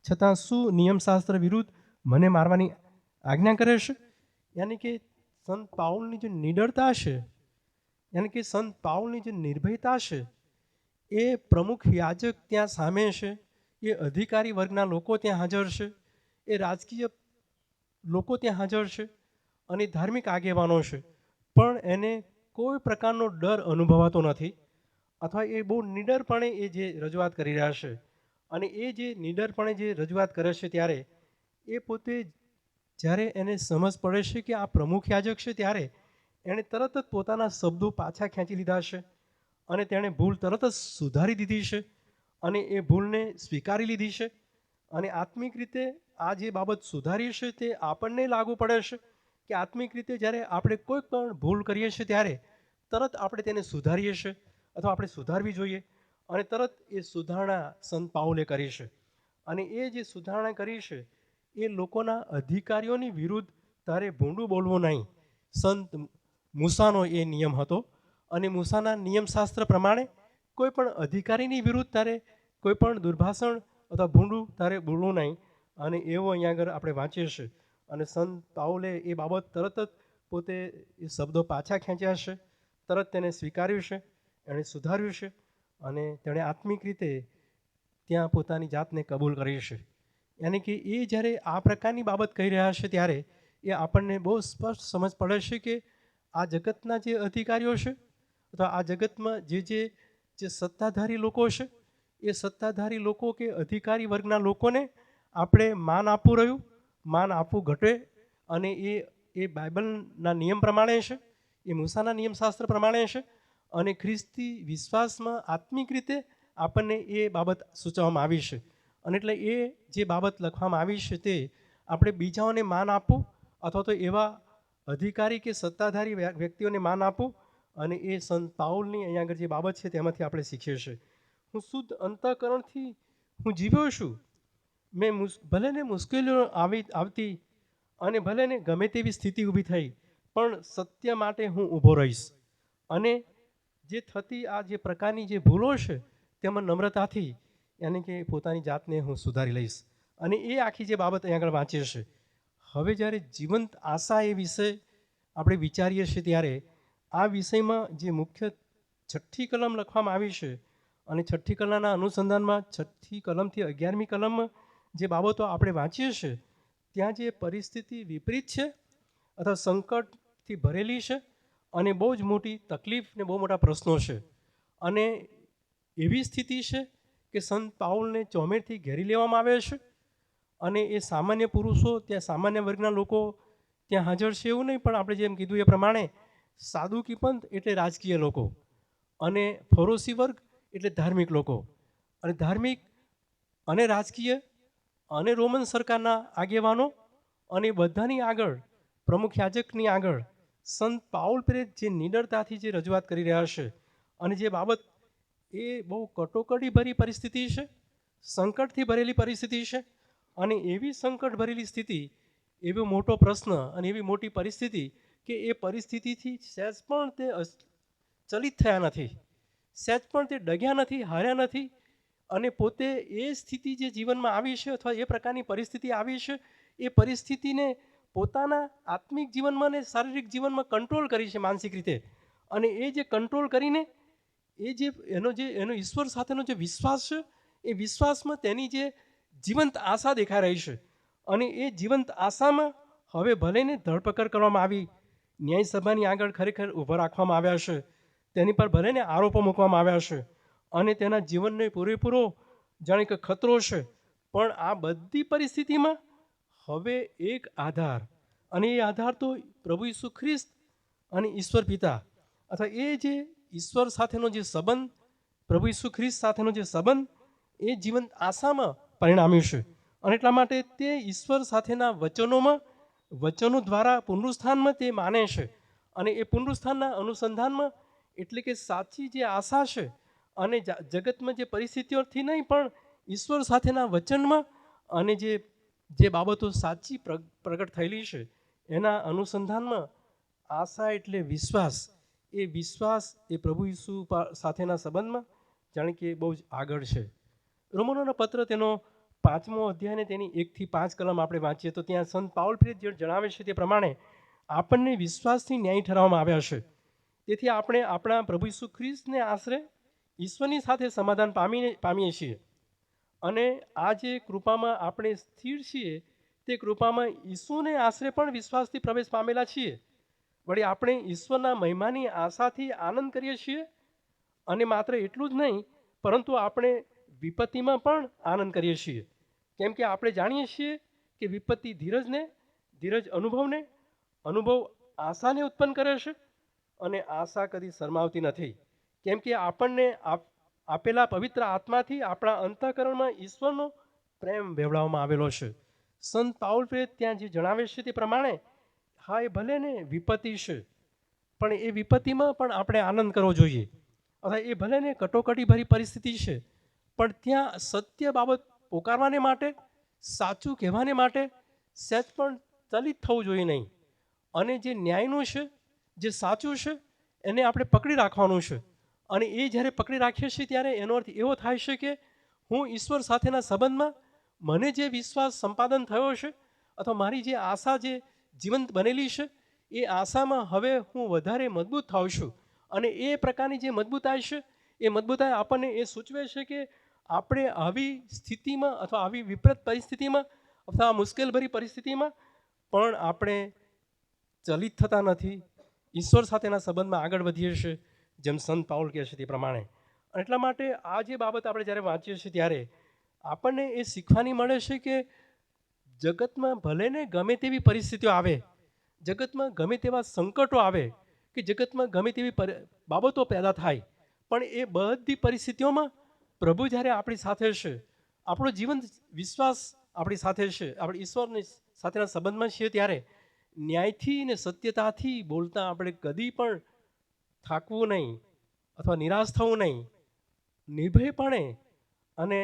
છતાં શું નિયમશાસ્ત્ર વિરુદ્ધ મને મારવાની આજ્ઞા કરે છે? યાની કે સંત પાઉલની જે નિડરતા છે, યાની કે સંત પાઉલની જે નિર્ભયતા છે, એ પ્રમુખ યાજક ત્યાં સામે છે, એ અધિકારી વર્ગના લોકો ત્યાં હાજર છે, એ રાજકીય લોકો ત્યાં હાજર છે અને ધાર્મિક આગેવાનો છે, પણ એને કોઈ પ્રકારનો ડર અનુભવાતો નથી અથવા એ બહુ નિડરપણે એ જે રજૂઆત કરી રહ્યા છે. અને એ જે નિડરપણે જે રજૂઆત કરે છે ત્યારે એ પોતે જ્યારે એને સમજ પડે છે કે આ પ્રમુખ યાજક છે ત્યારે એણે તરત જ પોતાના શબ્દો પાછા ખેંચી લીધા છે અને તેણે ભૂલ તરત જ સુધારી દીધી છે અને એ ભૂલને સ્વીકારી લીધી છે. અને આત્મિક રીતે આ જે બાબત સુધારી છે તે આપણને લાગુ પડે છે કે આત્મિક રીતે જ્યારે આપણે કોઈ પણ ભૂલ કરીએ છીએ ત્યારે તરત આપણે તેને સુધારીએ છીએ અથવા આપણે સુધારવી જોઈએ. અને તરત એ સુધારણા સંત પાઉલે કરી છે. અને એ જે સુધારણા કરી છે એ લોકોના અધિકારીઓની વિરુદ્ધ તારે ભૂંડું બોલવું નહીં. સંત મૂસાનો એ નિયમ હતો અને મૂસાના નિયમશાસ્ત્ર પ્રમાણે કોઈ પણ અધિકારીની વિરુદ્ધ તારે કોઈ પણ દુર્ભાષણ અથવા ભૂંડું તારે બોલવું નહીં. અને એવો અહીંયા આગળ આપણે વાંચીએ છીએ. અને સંત પાઉલે એ બાબત તરત જ પોતે એ શબ્દો પાછા ખેંચ્યા છે, તરત તેને સ્વીકાર્યું છે, એણે સુધાર્યું છે અને તેણે આત્મિક રીતે ત્યાં પોતાની જાતને કબૂલ કરી છે. યાની કે એ જ્યારે આ પ્રકારની બાબત કહી રહ્યા છે ત્યારે એ આપણને બહુ સ્પષ્ટ સમજ પડે છે કે આ જગતના જે અધિકારીઓ છે અથવા આ જગતમાં જે સત્તાધારી લોકો છે એ સત્તાધારી લોકો કે અધિકારી વર્ગના લોકોને આપણે માન આપવું રહ્યું, માન આપવું ઘટે અને એ એ બાઇબલના નિયમ પ્રમાણે છે, એ મૂસાના નિયમશાસ્ત્ર પ્રમાણે છે અને ખ્રિસ્તી વિશ્વાસમાં આત્મિક રીતે આપણને એ બાબત સૂચવવામાં આવી છે. અને એટલે એ જે બાબત લખવામાં આવી છે તે આપણે બીજાઓને માન આપવું અથવા તો એવા અધિકારી કે સત્તાધારી વ્યક્તિઓને માન આપવું, અને એ સંત પાઉલની અહીંયા આગળ જે બાબત છે તેમાંથી આપણે શીખીએ છીએ. હું શુદ્ધ અંતઃકરણથી હું જીવ્યો છું. મેં ભલે ને મુશ્કેલીઓ આવતી અને ભલે ને ગમે તેવી સ્થિતિ ઊભી થઈ, પણ સત્ય માટે હું ઊભો રહીશ. અને જે થતી આ જે પ્રકારની જે ભૂલો છે તેમાં નમ્રતાથી યાની કે પોતાની જાતને હું સુધારી લઈશ. અને એ આખી જે બાબત અહીં આગળ વાંચીએ છીએ. હવે જ્યારે જીવંત આશા એ વિષય આપણે વિચારીએ છીએ ત્યારે આ વિષયમાં જે મુખ્ય 6ઠ્ઠી કલમ લખવામાં આવી છે અને 6ઠ્ઠી કલમના અનુસંધાનમાં 6ઠ્ઠી કલમથી 11મી કલમમાં જે બાબતો આપણે વાંચીએ છીએ ત્યાં જે પરિસ્થિતિ વિપરીત છે અથવા સંકટથી ભરેલી છે અને બહુ જ મોટી તકલીફ ને બહુ મોટા પ્રશ્નો છે. અને એવી સ્થિતિ છે કે સંત પાઉલને ચોમેરથી ઘેરી લેવામાં આવે છે અને એ સામાન્ય પુરુષો ત્યાં સામાન્ય વર્ગના લોકો ત્યાં હાજર છે એવું નહીં, પણ આપણે જેમ કીધું એ પ્રમાણે સાદુકી પંથ એટલે રાજકીય લોકો અને ફરોશી વર્ગ એટલે ધાર્મિક લોકો, અને ધાર્મિક અને રાજકીય અને રોમન સરકારના આગેવાનો અને બધાની આગળ પ્રમુખ યાજકની આગળ સંત પાઉલ પ્રેત જે નિડરતાથી જે રજૂઆત કરી રહ્યા છે અને જે બાબત એ બહુ કટોકટી ભરી પરિસ્થિતિ છે, સંકટથી ભરેલી પરિસ્થિતિ છે. અને એવી સંકટ ભરેલી સ્થિતિ, એવો મોટો પ્રશ્ન અને એવી મોટી પરિસ્થિતિ કે એ પરિસ્થિતિથી સહેજ પણ તે ચલિત થયા નથી, સહેજ પણ તે ડગ્યા નથી, હાર્યા નથી. અને પોતે એ સ્થિતિ જે જીવનમાં આવી છે અથવા એ પ્રકારની પરિસ્થિતિ આવી છે એ પરિસ્થિતિને પોતાના આત્મિક જીવનમાં ને શારીરિક જીવનમાં કંટ્રોલ કરી છે માનસિક રીતે. અને એ જે કંટ્રોલ કરીને એ જે એનો ઈશ્વર સાથેનો જે વિશ્વાસ છે એ વિશ્વાસમાં તેની જે જીવંત આશા દેખાઈ રહી છે. અને એ જીવંત આશામાં હવે ભલે ને ધરપકડ કરવામાં આવી, ન્યાય સભાની આગળ ખરેખર ઊભા રાખવામાં આવ્યા છે, તેની પર ભલે ને આરોપો મૂકવામાં આવ્યા છે અને તેના જીવનને પૂરેપૂરો જાણે કે ખતરો છે, પણ આ બધી પરિસ્થિતિમાં હવે એક આધાર, અને એ આધાર તો પ્રભુ ઈસુ ખ્રિસ્ત અને ઈશ્વર પિતા અથવા એ જે ઈશ્વર સાથેનો જે સંબંધ, પ્રભુ ઈસુ ખ્રિસ્ત સાથેનો જે સંબંધ એ જીવંત આશામાં પરિણામ્યું છે. અને એટલા માટે તે ઈશ્વર સાથેના વચનો દ્વારા પુનરુત્થાનમાં તે માને છે. અને એ પુનરુત્થાનના અનુસંધાનમાં એટલે કે સાચી જે આશા છે અને જગતમાં જે પરિસ્થિતિઓથી નહીં પણ ઈશ્વર સાથેના વચનમાં અને જે બાબતો સાચી પ્રગટ થયેલી છે એના અનુસંધાનમાં આશા એટલે વિશ્વાસ. એ વિશ્વાસ એ પ્રભુ ઈસુ સાથેના સંબંધમાં જાણે કે બહુ જ આગળ છે. રોમનોનો પત્ર તેનો 5મો અધ્યાયને તેની 1 થી 5 કલમ આપણે વાંચીએ તો ત્યાં સંત પાઉલ પ્રેત જે જણાવે છે તે પ્રમાણે આપણને વિશ્વાસથી ન્યાય ઠરાવવામાં આવ્યા છે. તેથી આપણે આપણા પ્રભુ ઈસુ ખ્રિસ્તને આશરે ઈશ્વરની સાથે સમાધાન પામીએ છીએ. અને આ જે કૃપામાં આપણે સ્થિર છીએ તે કૃપામાં ઈસુને આશરે પણ વિશ્વાસથી પ્રવેશ પામેલા છીએ. વળી આપણે ઈશ્વરના મહિમાની આશાથી આનંદ કરીએ છીએ. અને માત્ર એટલું જ નહીં, પરંતુ આપણે વિપત્તિમાં પણ આનંદ કરીએ છીએ, કેમ કે આપણે જાણીએ છીએ કે વિપત્તિ ધીરજ અનુભવ આશાને ઉત્પન્ન કરે છે, અને આશા કદી શરમાવતી નથી, કેમ કે આપણને આપેલા પવિત્ર આત્માથી આપણા અંતઃકરણમાં ઈશ્વરનો પ્રેમ વહેવડાવવામાં આવેલો છે. સંત પાઉલ પ્રેત ત્યાં જે જણાવે છે તે પ્રમાણે હા એ ભલે ને વિપત્તિ છે, પણ એ વિપત્તિમાં પણ આપણે આનંદ કરવો જોઈએ. અથવા એ ભલે ને કટોકટી ભરી પરિસ્થિતિ છે, પણ ત્યાં સત્ય બાબત પોકારવાને માટે, સાચું કહેવાને માટે સહેજ પણ ચલિત થવું જોઈએ નહીં. અને જે ન્યાયનું છે, જે સાચું છે એને આપણે પકડી રાખવાનું છે. અને એ જ્યારે પકડી રાખીએ છીએ ત્યારે એનો અર્થ એવો થાય છે કે હું ઈશ્વર સાથેના સંબંધમાં મને જે વિશ્વાસ સંપાદન થયો છે અથવા મારી જે આશા જે જીવંત બનેલી છે એ આશામાં હવે હું વધારે મજબૂત થાઉં છું. અને એ પ્રકારની જે મજબૂતાઈ છે એ મજબૂતાઈ આપણને એ સૂચવે છે કે આપણે આવી સ્થિતિમાં અથવા આવી વિપરીત પરિસ્થિતિમાં અથવા મુશ્કેલભરી પરિસ્થિતિમાં પણ આપણે ચલિત થતા નથી, ઈશ્વર સાથેના સંબંધમાં આગળ વધીએ છીએ, જેમ સંત પાઉલ કહે છે તે પ્રમાણે. એટલા માટે આ જે બાબત આપણે જ્યારે વાંચીએ છીએ ત્યારે આપણને એ શીખવાની મળે છે કે જગતમાં ભલે ને ગમે તેવી પરિસ્થિતિઓ આવે, જગતમાં ગમે તેવા સંકટો આવે કે જગતમાં ગમે તેવી બાબતો પેદા થાય, પણ એ બધી પરિસ્થિતિઓમાં પ્રભુ જ્યારે આપણી સાથે છે, આપણો જીવન વિશ્વાસ આપણી સાથે છે, આપણે ઈશ્વરની સાથેના સંબંધમાં છીએ, ત્યારે ન્યાયથી ને સત્યતાથી બોલતા આપણે કદી પણ થાકવું નહીં અથવા નિરાશ થવું નહીં. નિર્ભયપણે અને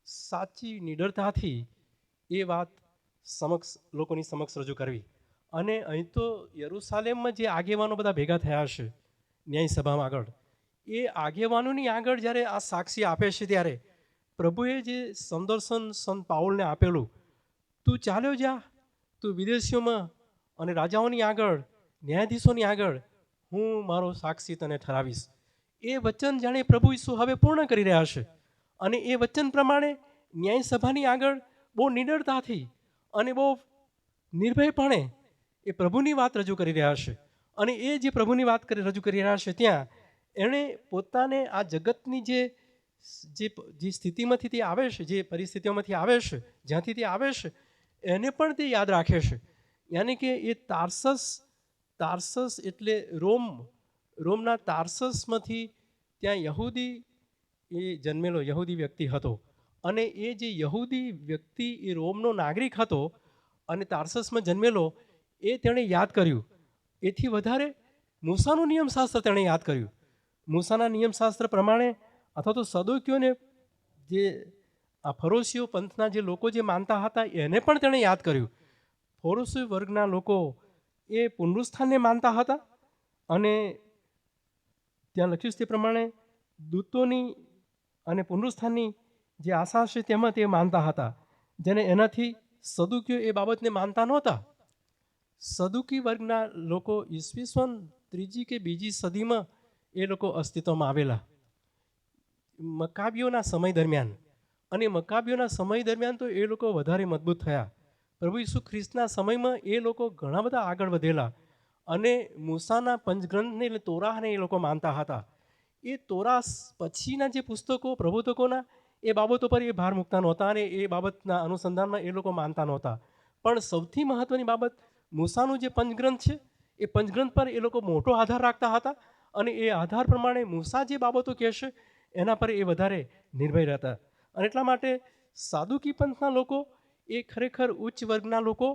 સાચી નિડરતાથી એ વાત લોકોની સમક્ષ રજૂ કરવી. અને અહીં તો યરુસાલેમમાં જે આગેવાનો બધા ભેગા થયા છે ન્યાય સભામાં આગળ, એ આગેવાનોની આગળ જ્યારે આ સાક્ષી આપે છે, ત્યારે પ્રભુએ જે સંદર્શન સંત પાઉલને આપેલું, તું ચાલ્યો જા, તું વિદેશીઓમાં અને રાજાઓની આગળ, ન્યાયાધીશોની આગળ હું મારો સાક્ષી તને ઠરાવીશ. એ વચન જાણે પ્રભુ ઈસુ હવે પૂર્ણ કરી રહ્યા છે. અને એ વચન પ્રમાણે ન્યાય સભાની આગળ બહુ નિડરતાથી અને બહુ નિર્ભયપણે એ પ્રભુની વાત રજૂ કરી રહ્યા છે. અને એ જે પ્રભુની વાત રજૂ કરી રહ્યા છે, ત્યાં એણે પોતાને આ જગતની જે સ્થિતિમાંથી તે આવે છે, જે પરિસ્થિતિઓમાંથી આવે છે, જ્યાંથી તે આવે છે, એને પણ તે યાદ રાખે છે. યાની કે એ તાર્સસ એટલે રોમના તાર્સસમાંથી ત્યાં યહૂદી એ જન્મેલો યહૂદી વ્યક્તિ હતો. અને એ જે યહૂદી વ્યક્તિ એ રોમનો નાગરિક હતો અને તાર્સસમાં જન્મેલો, એ તેણે યાદ કર્યું. એથી વધારે મૂસાનું નિયમશાસ્ત્ર તેણે યાદ કર્યું. મૂસાના નિયમશાસ્ત્ર પ્રમાણે અથવા તો સદુકીઓને, જે આ ફરોશીઓ પંથના જે લોકો જે માનતા હતા, એને પણ તેણે યાદ કર્યું. ફરોશી વર્ગના લોકો એ પુનરુત્થાનને માનતા હતા અને ત્યાં લખ્યું છે તે પ્રમાણે દૂતોની અને પુનરુત્થાનની જે આશા છે તેમાં તે માનતા હતા, જેને એનાથી સદુકીઓ એ બાબતને માનતા નહોતા. સદુકી વર્ગના લોકો ઈસવીસન 3જી કે 2જી સદીમાં એ લોકો અસ્તિત્વમાં આવેલા મકાબીઓના સમય દરમિયાન. અને મકાબીઓના સમય દરમિયાન તો એ લોકો વધારે મજબૂત થયા. પ્રભુ ઈસુ ખ્રિસ્તના સમયમાં એ લોકો ઘણા બધા આગળ વધેલા અને મૂસાના પંચગ્રંથને એટલે તોરાહને એ લોકો માનતા હતા. એ તોરા પછીના જે પુસ્તકો પ્રબોધકોના, એ બાબતો પર એ ભાર મૂકતા નહોતા અને એ બાબતના અનુસંધાનમાં એ લોકો માનતા નહોતા. પણ સૌથી મહત્ત્વની બાબત, મૂસાનું જે પંચગ્રંથ છે, એ પંચગ્રંથ પર એ લોકો મોટો આધાર રાખતા હતા અને એ આધાર પ્રમાણે મૂસા જે બાબતો કહેશે એના પર એ વધારે નિર્ભય રહેતા. અને એટલા માટે સાદુકી પંથના લોકો એ ખરેખર ઉચ્ચ વર્ગના લોકો,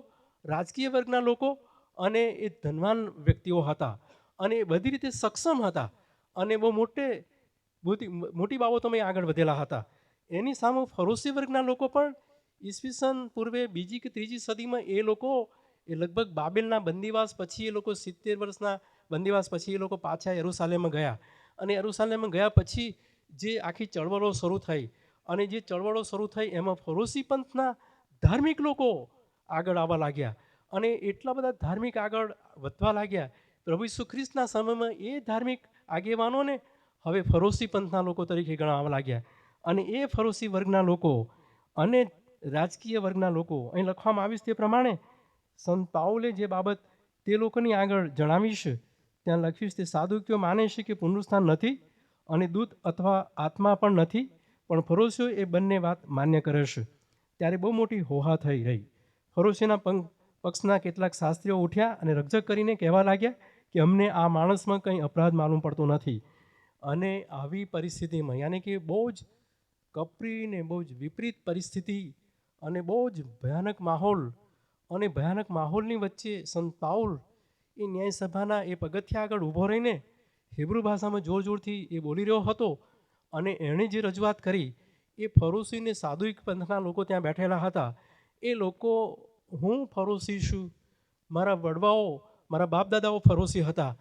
રાજકીય વર્ગના લોકો અને એ ધનવાન વ્યક્તિઓ હતા અને એ બધી રીતે સક્ષમ હતા અને બહુ મોટી બાબતોમાં આગળ વધેલા હતા. એની સામે ફરોશી વર્ગના લોકો પણ ઈસવીસન પૂર્વે 2જી કે 3જી સદીમાં એ લોકો એ લગભગ બાબેલના બંદીવાસ પછી એ લોકો 70 વર્ષના બંદીવાસ પછી એ લોકો પાછા યરુસાલેમમાં ગયા. અને યરુસાલેમમાં ગયા પછી જે આખી ચળવળો શરૂ થઈ અને જે ચળવળો શરૂ થઈ એમાં ફરોશી પંથના ધાર્મિક લોકો આગળ આવવા લાગ્યા અને એટલા બધા ધાર્મિક આગળ વધવા લાગ્યા. પ્રભુ ઈસુ ખ્રિસ્તના સમયમાં એ ધાર્મિક આગેવાનોને હવે ફરોશી પંથના લોકો તરીકે ગણાવવા લાગ્યા. અને એ ફરોશી વર્ગના લોકો અને રાજકીય વર્ગના લોકો, અહીં લખવામાં આવ્યું તે પ્રમાણે સંત પાઉલે જે બાબત તે લોકોની આગળ જણાવી છે, ત્યાં લખ્યું છે તે સાદુકીઓ માને છે કે પુનરુત્થાન નથી અને દૂત અથવા આત્મા પણ નથી, પણ ફરોશીઓ એ બંને વાત માન્ય કરે છે. ત્યારે બહુ મોટી હોહા થઈ રહી. ફરોશીના પક્ષના કેટલાક શાસ્ત્રીઓ ઉઠ્યા અને રકઝક કરીને કહેવા લાગ્યા કે અમને આ માણસમાં કંઈ અપરાધ માલુમ પડતો નથી. અને આવી પરિસ્થિતિમાં, યાની કે બહુ જ કપરી ને બહુ જ વિપરીત પરિસ્થિતિ અને બહુ જ ભયાનક માહોલ, અને ભયાનક માહોલની વચ્ચે સંત પાઉલ એ ન્યાય સભાના એ પગથિયા આગળ ઊભો રહીને હિબ્રુ ભાષામાં જોર જોરથી એ બોલી રહ્યો હતો. અને એણે જે રજૂઆત કરી એ ફરોશીને સાદુક પંથના લોકો ત્યાં બેઠેલા હતા. એ લોકો, હું ફરોશી છું, મારા વડવાઓ, મારા બાપ દાદાઓ ફરોશી હતા,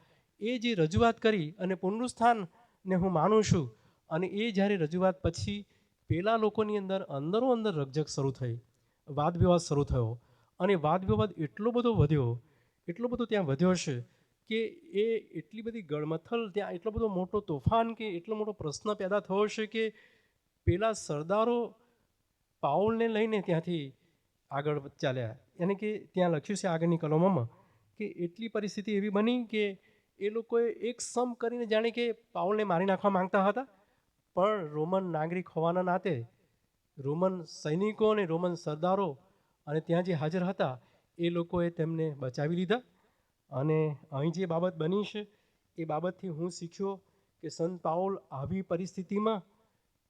એ જે રજૂઆત કરી અને પુનરુત્થાનને હું માનું છું. અને એ જ્યારે રજૂઆત પછી પેલા લોકોની અંદરો અંદર રકઝક શરૂ થઈ, વાદ વિવાદ શરૂ થયો. અને વાદ વિવાદ એટલો બધો ત્યાં વધ્યો છે કે એ એટલી બધી ગળમથલ, ત્યાં એટલો બધો મોટો તોફાન કે એટલો મોટો પ્રશ્ન પેદા થયો છે કે પેલા સરદારો પાઉલને લઈને ત્યાંથી આગળ ચાલ્યા. યાની કે ત્યાં લખ્યું છે આગળની કલમોમાં કે એટલી પરિસ્થિતિ એવી બની કે એ લોકોએ એક સમ કરીને જાણે કે પાઉલને મારી નાખવા માંગતા હતા, પણ રોમન નાગરિક હોવાના નાતે રોમન સૈનિકો અને રોમન સરદારો અને ત્યાં જે હાજર હતા એ લોકોએ તેમને બચાવી લીધા અને અહીં જે બાબત બની છે એ બાબતથી હું શીખ્યો કે સંત પાઉલ આવી પરિસ્થિતિમાં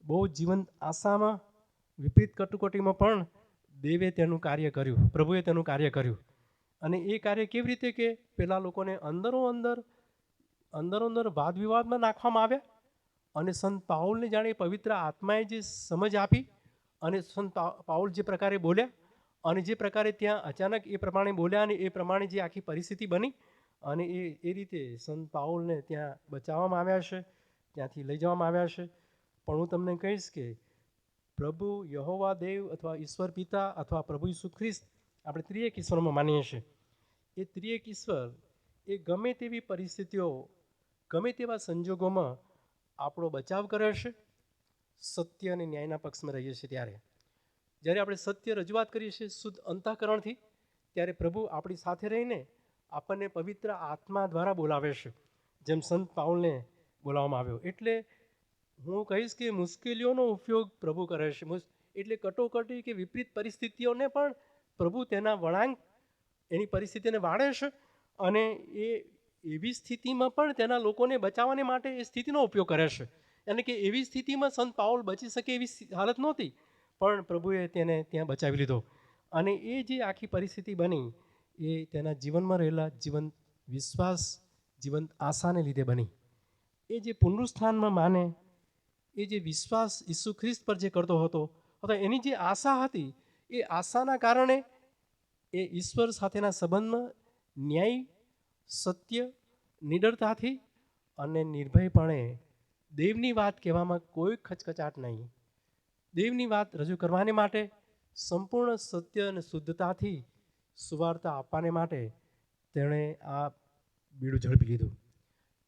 બહુ જીવંત આશામાં વિપરીત કટોકટીમાં પણ દેવે તેનું કાર્ય કર્યું, પ્રભુએ તેનું કાર્ય કર્યું. અને એ કાર્ય કેવી રીતે કે પેલા લોકોને અંદરો અંદર વાદ વિવાદમાં નાખવામાં આવ્યા અને સંત પાઉલને જાણે પવિત્ર આત્માએ જે સમજ આપી અને સંત પાઉલ જે પ્રકારે બોલ્યા અને જે પ્રકારે ત્યાં અચાનક એ પ્રમાણે બોલ્યા અને એ પ્રમાણે જે આખી પરિસ્થિતિ બની અને એ રીતે સંત પાઉલને ત્યાં બચાવવામાં આવ્યા છે, ત્યાંથી લઈ જવામાં આવ્યા છે. પણ હું તમને કહીશ કે પ્રભુ યહોવા દેવ અથવા ઈશ્વર પિતા અથવા પ્રભુ ઈસુ ખ્રિસ્ત આપણે ત્રિએક ઈશ્વરમાં માનીએ છીએ. એ ત્રિએક ઈશ્વર એ ગમે તેવી પરિસ્થિતિઓ, ગમે તેવા સંજોગોમાં આપણો બચાવ કરે છે. સત્ય અને ન્યાયના પક્ષમાં રહીએ છીએ ત્યારે જ્યારે આપણે સત્ય રજૂઆત કરીએ છીએ શુદ્ધ અંતઃકરણથી, ત્યારે પ્રભુ આપણી સાથે રહીને આપણને પવિત્ર આત્મા દ્વારા બોલાવે છે, જેમ સંત પાઉલને બોલાવવામાં આવ્યો. એટલે હું કહીશ કે મુશ્કેલીઓનો ઉપયોગ પ્રભુ કરે છે. એટલે કટોકટી કે વિપરીત પરિસ્થિતિઓને પણ પ્રભુ તેના વળાંક એની પરિસ્થિતિને વાળે છે અને એ એવી સ્થિતિમાં પણ તેના લોકોને બચાવવાને માટે એ સ્થિતિનો ઉપયોગ કરે છે. એટલે કે એવી સ્થિતિમાં સંત પાઉલ બચી શકે એવી હાલત નહોતી, પણ પ્રભુએ તેને ત્યાં બચાવી લીધો. અને એ જે આખી પરિસ્થિતિ બની એ તેના જીવનમાં રહેલા જીવંત વિશ્વાસ, જીવંત આશાને લીધે બની. એ જે પુનરુત્થાનમાં માને, એ જે વિશ્વાસ ઈસુ ખ્રિસ્ત પર જે કરતો હતો અથવા એની જે આશા હતી, એ આશાના કારણે એ ઈશ્વર સાથેના સંબંધમાં ન્યાય, સત્ય, નિડરતાથી અને નિર્ભયપણે દેવની વાત કહેવામાં કોઈ ખચખચાટ નહીં, દેવની વાત રજૂ કરવાને માટે સંપૂર્ણ સત્ય અને શુદ્ધતાથી સુવાર્તા આપવાને માટે તેણે આ બીડું ઝડપી લીધું.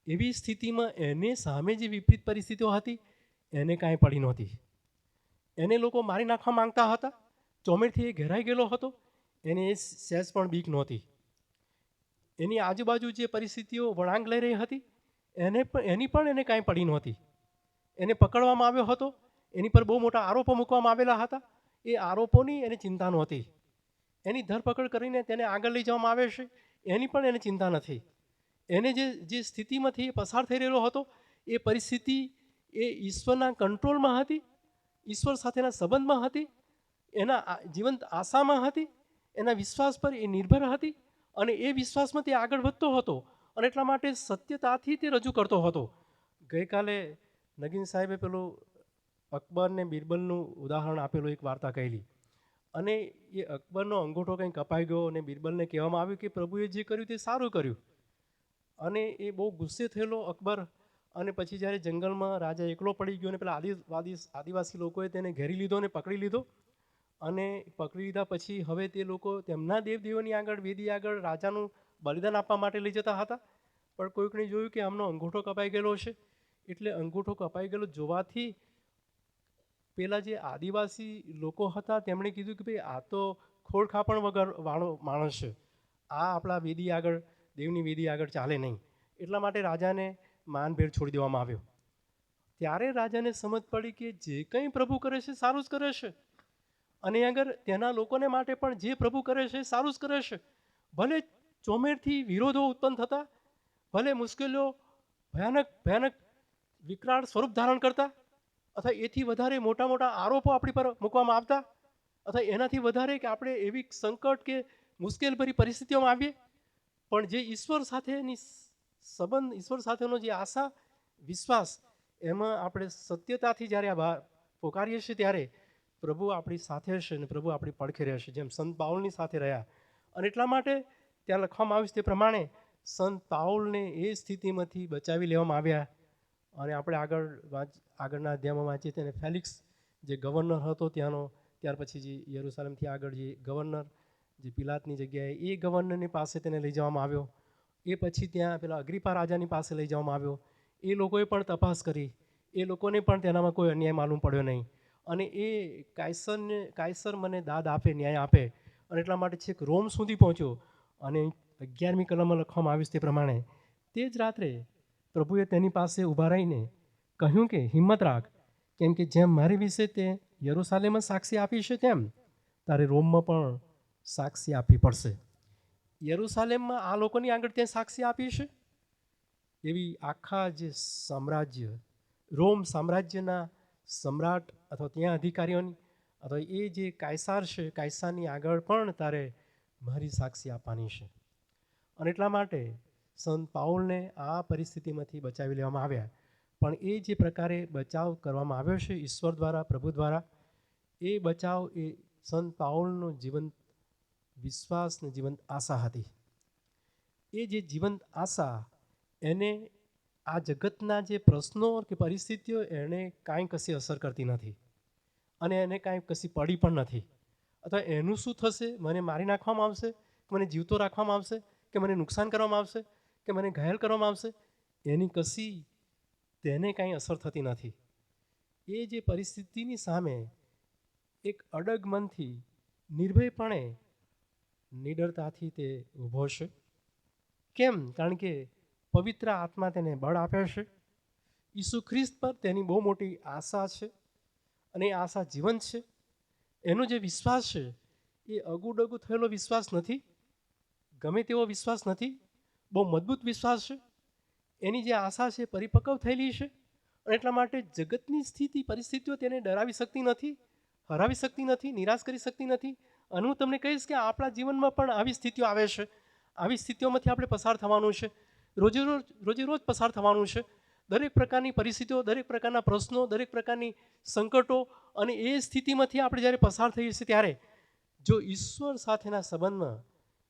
એવી સ્થિતિમાં એને સામે જે વિપરીત પરિસ્થિતિઓ હતી એને કાંઈ પડી નહોતી. એને લોકો મારી નાખવા માંગતા હતા, ચોમેરથી એ ઘેરાઈ ગયેલો હતો, એને એ સહેજ પણ બીક નહોતી. એની આજુબાજુ જે પરિસ્થિતિઓ વળાંક લઈ રહી હતી એની પણ એને કાંઈ પડી નહોતી. એને પકડવામાં આવ્યો હતો, એની પર બહુ મોટા આરોપો મૂકવામાં આવેલા હતા, એ આરોપોની એને ચિંતા નહોતી. એની ધરપકડ કરીને તેને આગળ લઈ જવામાં આવે છે એની પણ એને ચિંતા નથી. એને જે સ્થિતિમાંથી પસાર થઈ રહેલો હતો એ પરિસ્થિતિ એ ઈશ્વરના કંટ્રોલમાં હતી, ઈશ્વર સાથેના સંબંધમાં હતી, એના જીવંત આશામાં હતી, એના વિશ્વાસ પર એ નિર્ભર હતી અને એ વિશ્વાસમાં તે આગળ વધતો હતો અને એટલા માટે સત્યતાથી તે રજૂ કરતો હતો. ગઈકાલે નગીન સાહેબે પેલું અકબર ને બિરબલનું ઉદાહરણ આપેલું એક વાર્તા કહેલી અને એ અકબરનો અંગૂઠો કંઈ કપાઈ ગયો અને બિરબલને કહેવામાં આવ્યું કે પ્રભુએ જે કર્યું તે સારું કર્યું. અને એ બહુ ગુસ્સે થયેલો અકબર અને પછી જ્યારે જંગલમાં રાજા એકલો પડી ગયો અને પેલા આદિવાસી લોકોએ તેને ઘેરી લીધો અને પકડી લીધો અને પકડી લીધા પછી હવે તે લોકો તેમના દેવદેવોની આગળ, વેદી આગળ રાજાનું બલિદાન આપવા માટે લઈ જતા હતા. પણ કોઈકને જોયું કે આમનો અંગૂઠો કપાઈ ગયેલો છે, એટલે અંગૂઠો કપાઈ ગયેલો જોવાથી પેલા જે આદિવાસી લોકો હતા તેમણે કીધું કે ભાઈ આ તો ખોળખાપણ વગર વાળો માણસ છે, આ આપણા વેદી આગળ, દેવની વેદી આગળ ચાલે નહીં. એટલા માટે રાજાને માનભેર છોડી દેવામાં આવ્યો. ત્યારે રાજાને સમજ પડી કે જે કંઈ પ્રભુ કરે છે સારું જ કરે છે અને આગળ તેના લોકોને માટે પણ જે પ્રભુ કરે છે સારું જ કરે છે. ભલે ચોમેરથી વિરોધો ઉત્પન્ન થતા, ભલે મુશ્કેલીઓ ભયાનક વિકરાળ સ્વરૂપ ધારણ કરતા અથવા એથી વધારે મોટા મોટા આરોપો આપણી પર મૂકવામાં આવતા અથવા એનાથી વધારે કે આપણે એવી સંકટ કે મુશ્કેલભરી પરિસ્થિતિઓમાં આવીએ, પણ જે ઈશ્વર સાથેની સંબંધ, ઈશ્વર સાથેનો જે આશા, વિશ્વાસ, એમાં આપણે સત્યતાથી જ્યારે આ પોકારીએ છીએ ત્યારે પ્રભુ આપણી સાથે હશે અને પ્રભુ આપણી પડખે રહેશે, જેમ સંત પાઉલની સાથે રહ્યા. અને એટલા માટે ત્યાં લખવામાં આવ્યું તે પ્રમાણે સંત પાઉલને એ સ્થિતિમાંથી બચાવી લેવામાં આવ્યા. અને આપણે આગળના અધ્યાયમાં વાંચીએ તેને ફેલિક્સ જે ગવર્નર હતો ત્યાંનો, ત્યાર પછી જે યરુસાલેમથી આગળ જે ગવર્નર જે પિલાતની જગ્યાએ એ ગવર્નરની પાસે તેને લઈ જવામાં આવ્યો. એ પછી ત્યાં પેલા અગ્રિપા રાજાની પાસે લઈ જવામાં આવ્યો. એ લોકોએ પણ તપાસ કરી, એ લોકોને પણ તેનામાં કોઈ અન્યાય માલુમ પડ્યો નહીં અને એ કાયસર મને દાદ આપે, ન્યાય આપે અને એટલા માટે છેક રોમ સુધી પહોંચ્યો. અને 11મી કલમમાં લખવામાં આવ્યું તે પ્રમાણે તે જ રાત્રે પ્રભુએ તેની પાસે ઊભા રહીને કહ્યું કે હિંમત રાખ, કેમ કે જેમ મારી વિશે તે યરુસાલેમમાં સાક્ષી આપી છે તેમ તારે રોમમાં પણ સાક્ષી આપવી પડશે. યરૂશાલેમમાં આ લોકોની આગળ ત્યાં સાક્ષી આપી છે, એવી આખા જે સામ્રાજ્ય, રોમ સામ્રાજ્યના સમ્રાટ અથવા ત્યાં અધિકારીઓની અથવા એ જે કાયસાર છે, કાયસારની આગળ પણ તારે મારી સાક્ષી આપવાની છે. અને એટલા માટે સંત પાઉલને આ પરિસ્થિતિમાંથી બચાવી લેવામાં આવ્યા. પણ એ જે પ્રકારે બચાવ કરવામાં આવ્યો છે ઈશ્વર દ્વારા, પ્રભુ દ્વારા, એ બચાવ એ સંત પાઉલનો જીવંત વિશ્વાસ ને જીવંત આશા હતી. એ જે જીવંત આશા એને આ જગતના જે પ્રશ્નો કે પરિસ્થિતિઓ એને કાંઈ કશી અસર કરતી નથી અને એને કાંઈ કશી પડી પણ નથી. અથવા એનું શું થશે, મને મારી નાખવામાં આવશે કે મને જીવતો રાખવામાં આવશે કે મને નુકસાન કરવામાં આવશે કે મને ઘાયલ કરવામાં આવશે, એની કશી તેને કાંઈ અસર થતી નથી. એ જે પરિસ્થિતિની સામે એક અડગ મનથી, નિર્ભયપણે, નિડરતાથી તે ઊભો છે. કેમ? કારણ કે પવિત્ર આત્મા તેને બળ આપે છે. ઈસુ ખ્રિસ્ત પર તેની બહુ મોટી આશા છે અને એ આશા જીવંત છે. એનો જે વિશ્વાસ છે એ અગુડગુ થયેલો વિશ્વાસ નથી, ગમે તેવો વિશ્વાસ નથી, બહુ મજબૂત વિશ્વાસ છે. એની જે આશા છે પરિપક્વ થયેલી છે અને એટલા માટે જગતની સ્થિતિ, પરિસ્થિતિઓ તેને ડરાવી શકતી નથી, હરાવી શકતી નથી, નિરાશ કરી શકતી નથી. અને હું તમને કહીશ કે આપણા જીવનમાં પણ આવી સ્થિતિઓ આવે છે. આવી સ્થિતિઓમાંથી આપણે પસાર થવાનું છે, રોજે રોજ પસાર થવાનું છે. દરેક પ્રકારની પરિસ્થિતિઓ, દરેક પ્રકારના પ્રશ્નો, દરેક પ્રકારની સંકટો, અને એ સ્થિતિમાંથી આપણે જ્યારે પસાર થઈએ છીએ ત્યારે જો ઈશ્વર સાથેના સંબંધમાં,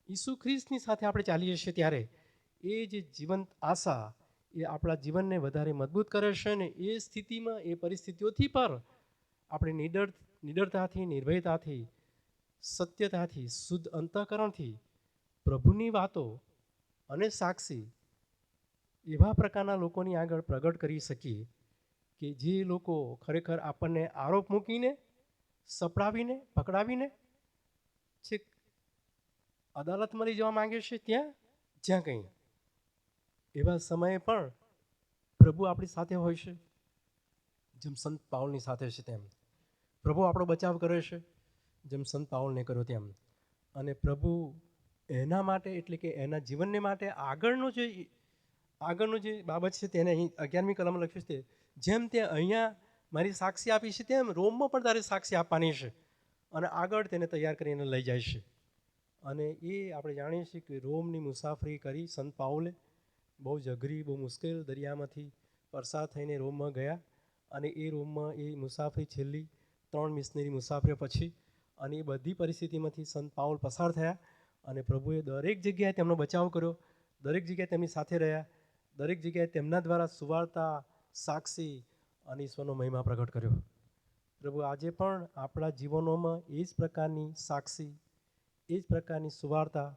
ઈસુ ખ્રિસ્તની સાથે આપણે ચાલીએ છીએ ત્યારે એ જે જીવંત આશા એ આપણા જીવનને વધારે મજબૂત કરે છે. ને એ સ્થિતિમાં, એ પરિસ્થિતિઓથી પર આપણે નિડરતાથી, નિર્ભયતાથી, સત્યતાથી, શુદ્ધ અંતઃકરણથી પ્રભુની વાતો અને સાક્ષી એવા પ્રકારના લોકોની આગળ પ્રગટ કરી શકીએ કે જે લોકો ખરેખર આપણને આરોપ મૂકીને, સપડાવીને, પકડાવીને છેક અદાલતમાં લઈ જવા માંગે છે, જ્યાં કંઈ એવા સમયે પણ પ્રભુ આપણી સાથે હોય છે. જેમ સંત પાઉલની સાથે છે તેમ પ્રભુ આપણો બચાવ કરે છે, જેમ સંત પાઉલને કર્યો તેમ. અને પ્રભુ એના માટે, એટલે કે એના જીવનને માટે આગળનું જે બાબત છે તેને અહીં 11મી કલમમાં લખ્યું છે, જેમ તે અહીંયા મારી સાક્ષી આપી છે તેમ રોમમાં પણ તારે સાક્ષી આપવાની છે. અને આગળ તેને તૈયાર કરીને લઈ જાય છે. અને એ આપણે જાણીએ છીએ કે રોમની મુસાફરી કરી સંત પાઉલે. બહુ જ અઘરી, બહુ મુશ્કેલ દરિયામાંથી પસાર થઈને રોમમાં ગયા. અને એ રોમમાં એ મુસાફરી છેલ્લી 3 મિશનરી મુસાફરીઓ પછી, અને એ બધી પરિસ્થિતિમાંથી સંત પાઉલ પસાર થયા. અને પ્રભુએ દરેક જગ્યાએ તેમનો બચાવ કર્યો, દરેક જગ્યાએ તેમની સાથે રહ્યા, દરેક જગ્યાએ તેમના દ્વારા સુવાર્તા, સાક્ષી અને ઈશ્વરનો મહિમા પ્રગટ કર્યો. પ્રભુ આજે પણ આપણા જીવનોમાં એ જ પ્રકારની સાક્ષી, એ જ પ્રકારની સુવાર્તા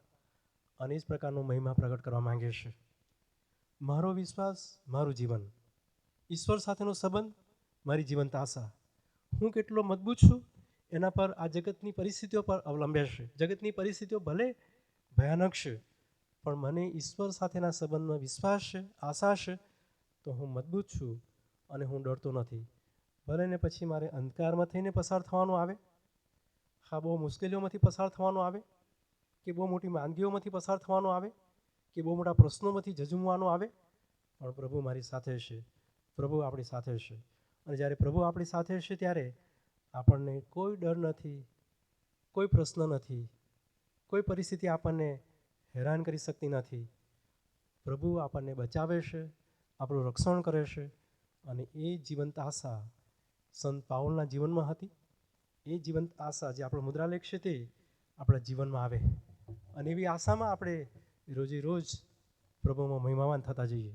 અને એ જ પ્રકારનો મહિમા પ્રગટ કરવા માંગે છે. મારો વિશ્વાસ, મારું જીવન, ઈશ્વર સાથેનો સંબંધ, મારી જીવંત આશા, હું કેટલો મજબૂત છું એના પર આ જગતની પરિસ્થિતિઓ પર અવલંબે છે. જગતની પરિસ્થિતિઓ ભલે ભયાનક છે, પણ મને ઈશ્વર સાથેના સંબંધમાં વિશ્વાસ છે, આશા છે, તો હું મજબૂત છું અને હું ડરતો નથી. ભલે ને પછી મારે અંધકારમાં થઈને પસાર થવાનું આવે, હા, બહુ મુશ્કેલીઓમાંથી પસાર થવાનું આવે, કે બહુ મોટી માંદગીઓમાંથી પસાર થવાનું આવે, કે બહુ મોટા પ્રશ્નોમાંથી ઝઝૂમવાનું આવે, પણ પ્રભુ મારી સાથે છે, પ્રભુ આપણી સાથે છે. અને જ્યારે પ્રભુ આપણી સાથે છે ત્યારે આપણને કોઈ ડર નથી, કોઈ પ્રશ્ન નથી, કોઈ પરિસ્થિતિ આપણને હેરાન કરી શકતી નથી. પ્રભુ આપણને બચાવે છે, આપણું રક્ષણ કરે છે. અને એ જીવંત આશા સંત પાઉલના જીવનમાં હતી. એ જીવંત આશા જે આપણો મુદ્રાલેખ છે તે આપણા જીવનમાં આવે. અને એવી આશામાં આપણે રોજે રોજ પ્રભુમાં મહિમાવાન થતા જઈએ.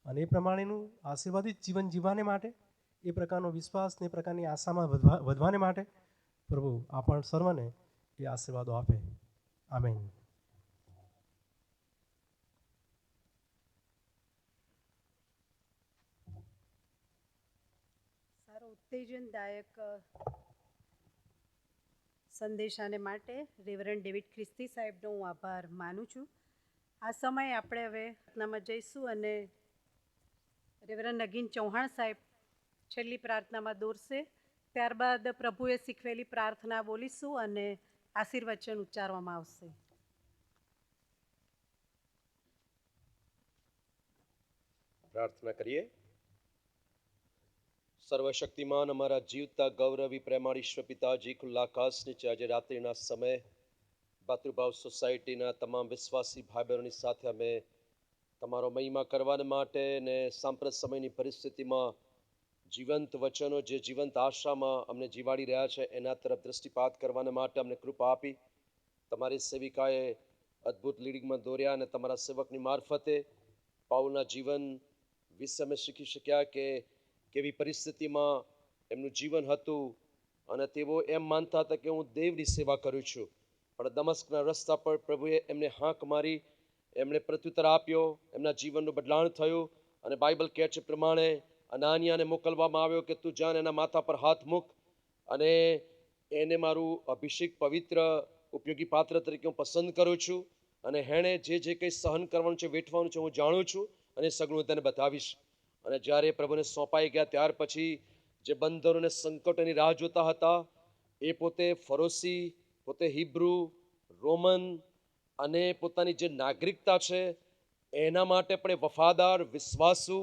અને એ પ્રમાણેનું આશીર્વાદિત જીવન જીવવાને માટે, એ પ્રકારનો વિશ્વાસ ને એ પ્રકારની આશામાં વધવાને માટે પ્રભુ આપણ સર્વને એ આશીર્વાદો આપે. આમેન. સારો ઉત્તેજનદાયક સંદેશાને માટે રેવરન્ડ ડેવિડ ખ્રિસ્તી સાહેબનો હું આભાર માનું છું. આ સમયે આપણે હવે પ્રાર્થનામાં જઈશું અને રેવરન્ડ નગીન ચૌહાણ સાહેબ છેલ્લી પ્રાર્થનામાં દોરશે. ત્યારબાદ પ્રભુએ શીખવેલી પ્રાર્થના બોલીશું અને આશીર્વચન ઉચ્ચારવામાં આવશે. પ્રાર્થના કરીએ. સર્વશક્તિમાન અમારા જીવતા ગૌરવી પ્રેમાળીશ્વર પિતાજી, ખુલ્લા આકાશ નીચે આજે રાત્રિના સમયે ભાતૃભાવ સોસાયટીના તમામ વિશ્વાસી ભાઈ બહેનોની સાથે અમે તમારો મહિમા કરવા માટે ને સાંપ્રત સમયની પરિસ્થિતિમાં જીવંત વચનો જે જીવંત આશામાં અમને જીવાડી રહ્યા છે એના તરફ દૃષ્ટિપાત કરવાના માટે અમને કૃપા આપી. તમારી સેવિકાએ અદ્ભુત લીડિંગમાં દોર્યા અને તમારા સેવકની મારફતે પાઉલના જીવન વિશે અમે શીખી શક્યા કે કેવી પરિસ્થિતિમાં એમનું જીવન હતું અને તેઓ એમ માનતા હતા કે હું દેવની સેવા કરું છું, પણ દમસ્કના રસ્તા પર પ્રભુએ એમને હાંક મારી, એમણે પ્રત્યુત્તર આપ્યો, એમના જીવનનું બદલાણ થયું અને બાઇબલ કહે છે પ્રમાણે અનાનિયાને મોકલવામાં આવ્યો કે તું જાન એના માથા પર હાથ મૂક અને એને મારું અભિષેક પવિત્ર ઉપયોગી પાત્ર તરીકે હું પસંદ કરું છું અને એણે જે કંઈ સહન કરવાનું છે, વેઠવાનું છે, હું જાણું છું અને સગળું હું તેને બતાવીશ. અને જ્યારે પ્રભુને સોંપાઈ ગયા ત્યાર પછી જે બંધનોને સંકટોની રાહ જોતા હતા એ પોતે ફરોસી, પોતે હિબ્રુ, રોમન અને પોતાની જે નાગરિકતા છે એના માટે પણ એ વફાદાર, વિશ્વાસુ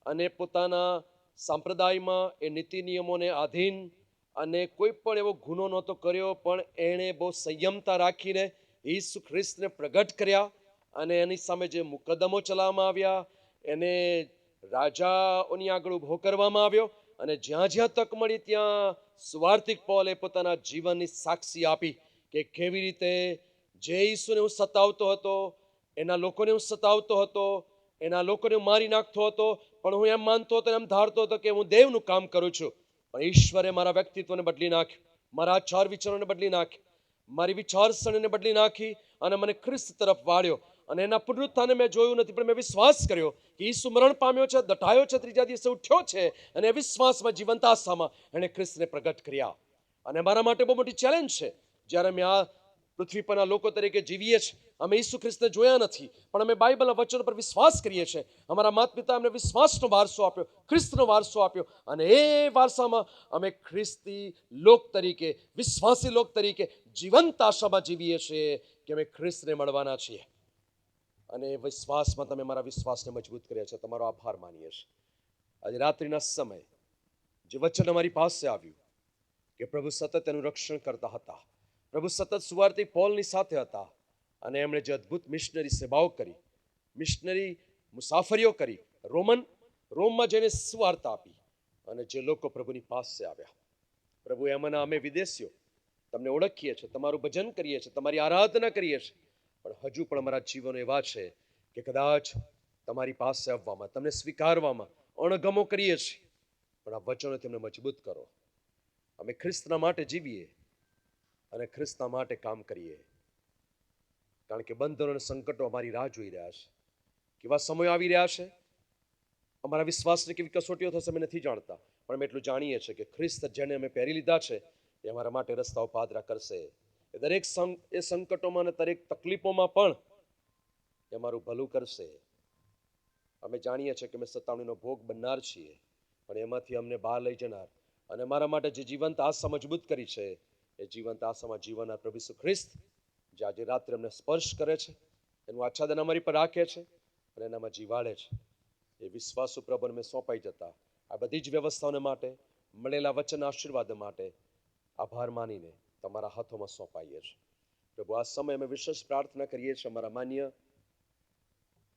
અને પોતાના સંપ્રદાયમાં એ નીતિ નિયમોને આધીન અને કોઈ પણ એવો ગુનો નહોતો કર્યો, પણ એણે બહુ સંયમતા રાખીને ઈસુ ખ્રિસ્તને પ્રગટ કર્યા અને એની સામે જે મુકદ્દમો ચલાવવામાં આવ્યા એને રાજાઓની આગળ ઊભો કરવામાં આવ્યો અને જ્યાં જ્યાં તક મળી ત્યાં સુવાર્તિક પૌલે પોતાના જીવનની સાક્ષી આપી કે કેવી રીતે જે ઈસુને હું સતાવતો હતો, એના લોકોને હું સતાવતો હતો, એના લોકોને હું મારી નાખતો હતો, પણ હું એમ માનતો હતો, એમ ધારતો હતો કે હું દેવનું કામ કરું છું. પણ ઈશ્વરે મારા વ્યક્તિત્વને બદલી નાખ્યું, મારા આચાર વિચારોને બદલી નાખ્યું, મારી વિચારસરણીને બદલી નાખી અને મને ખ્રિસ્ત તરફ વાળ્યો અને એના પુનરુત્થાને મેં જોયું નથી, પણ મેં વિશ્વાસ કર્યો કે ઈસુ મરણ પામ્યો છે, દટાયો છે, ત્રીજા દિવસે ઉઠ્યો છે અને એ વિશ્વાસમાં જીવંત આશામાં એણે ખ્રિસ્તને પ્રગટ કર્યા. અને મારા માટે બહુ મોટી ચેલેન્જ છે. જ્યારે અમે આ પૃથ્વી પરના લોકો તરીકે જીવીએ છીએ, અમે ઈસુ ખ્રિસ્તને જોયા નથી, પણ અમે બાઇબલના વચનો પર વિશ્વાસ કરીએ છીએ. અમારા માતા પિતા અમને વિશ્વાસનો વારસો આપ્યો, ખ્રિસ્તનો વારસો આપ્યો અને એ વારસામાં અમે ખ્રિસ્તી લોક તરીકે, વિશ્વાસી લોક તરીકે જીવંત આશામાં જીવીએ છીએ કે અમે ખ્રિસ્તને મળવાના છીએ. અને એ વિશ્વાસમાં તમે મારા વિશ્વાસને મજબૂત કર્યા છે. તમારો આભાર માનીએ છીએ. આજે રાત્રિના સમય જે વચન અમારી પાસે આવ્યું કે પ્રભુ સતત એનું રક્ષણ કરતા હતા, પ્રભુ સતત સુવાર્તિક પૌલની સાથે હતા અને એમણે જે અદ્ભુત મિશનરી સેવાઓ કરી, મિશનરી મુસાફરીઓ કરી, રોમમાં જઈને સુવાર્તા આપી અને જે લોકો પ્રભુની પાસે આવ્યા. પ્રભુ એમાંના અમે વિદેશીઓ તમને ઓળખીએ છીએ, તમારું ભજન કરીએ છીએ, તમારી આરાધના કરીએ છીએ, પણ હજુ પણ અમારા જીવનો એવા છે કે કદાચ તમારી પાસે આવવામાં, તમને સ્વીકારવામાં અણગમો કરીએ છીએ, પણ આ વચનો તેમને મજબૂત કરો. અમે ખ્રિસ્તના માટે જીવીએ અને ખ્રિસ્તના માટે કામ કરીએ, કારણ કે બંધનો અને સંકટો અમારી રાહ જોઈ રહ્યા છે. કેવા સમયો આવી રહ્યા છે, અમારા વિશ્વાસની કેવી કસોટીઓ થશે અમે નથી જાણતા, પણ અમે એટલું જાણીએ છીએ કે ખ્રિસ્ત જેને અમે પહેરી લીધા છે એ અમારા માટે રસ્તાઓ પાદરા કરશે. એ દરેક સંકટોમાં અને દરેક તકલીફોમાં પણ એ અમારું ભલું કરશે. અમે જાણીએ છીએ કે અમે સતાવણીનો ભોગ બનનાર છીએ, પણ એમાંથી અમને બહાર લઈ જનાર અને અમારા માટે જે જીવંત આશા મજબૂત કરી છે એ જીવંત આશામાં જીવનાર પ્રભુ ઈસુ ખ્રિસ્ત જે આજે રાત્રે અમને સ્પર્શ કરે છે, એનું આચ્છાદન અમારી પર રાખે છે અને એનામાં જીવાડે છે. એ વિશ્વાસુ પ્રભુને અમે સોંપાઈ જતા આ બધી જ વ્યવસ્થાઓને માટે, મળેલા વચન આશીર્વાદ માટે આભાર માનીને તમારા હાથોમાં સોંપાઈએ છીએ. પ્રભુ આ સમય અમે વિશેષ પ્રાર્થના કરીએ છીએ અમારા માન્ય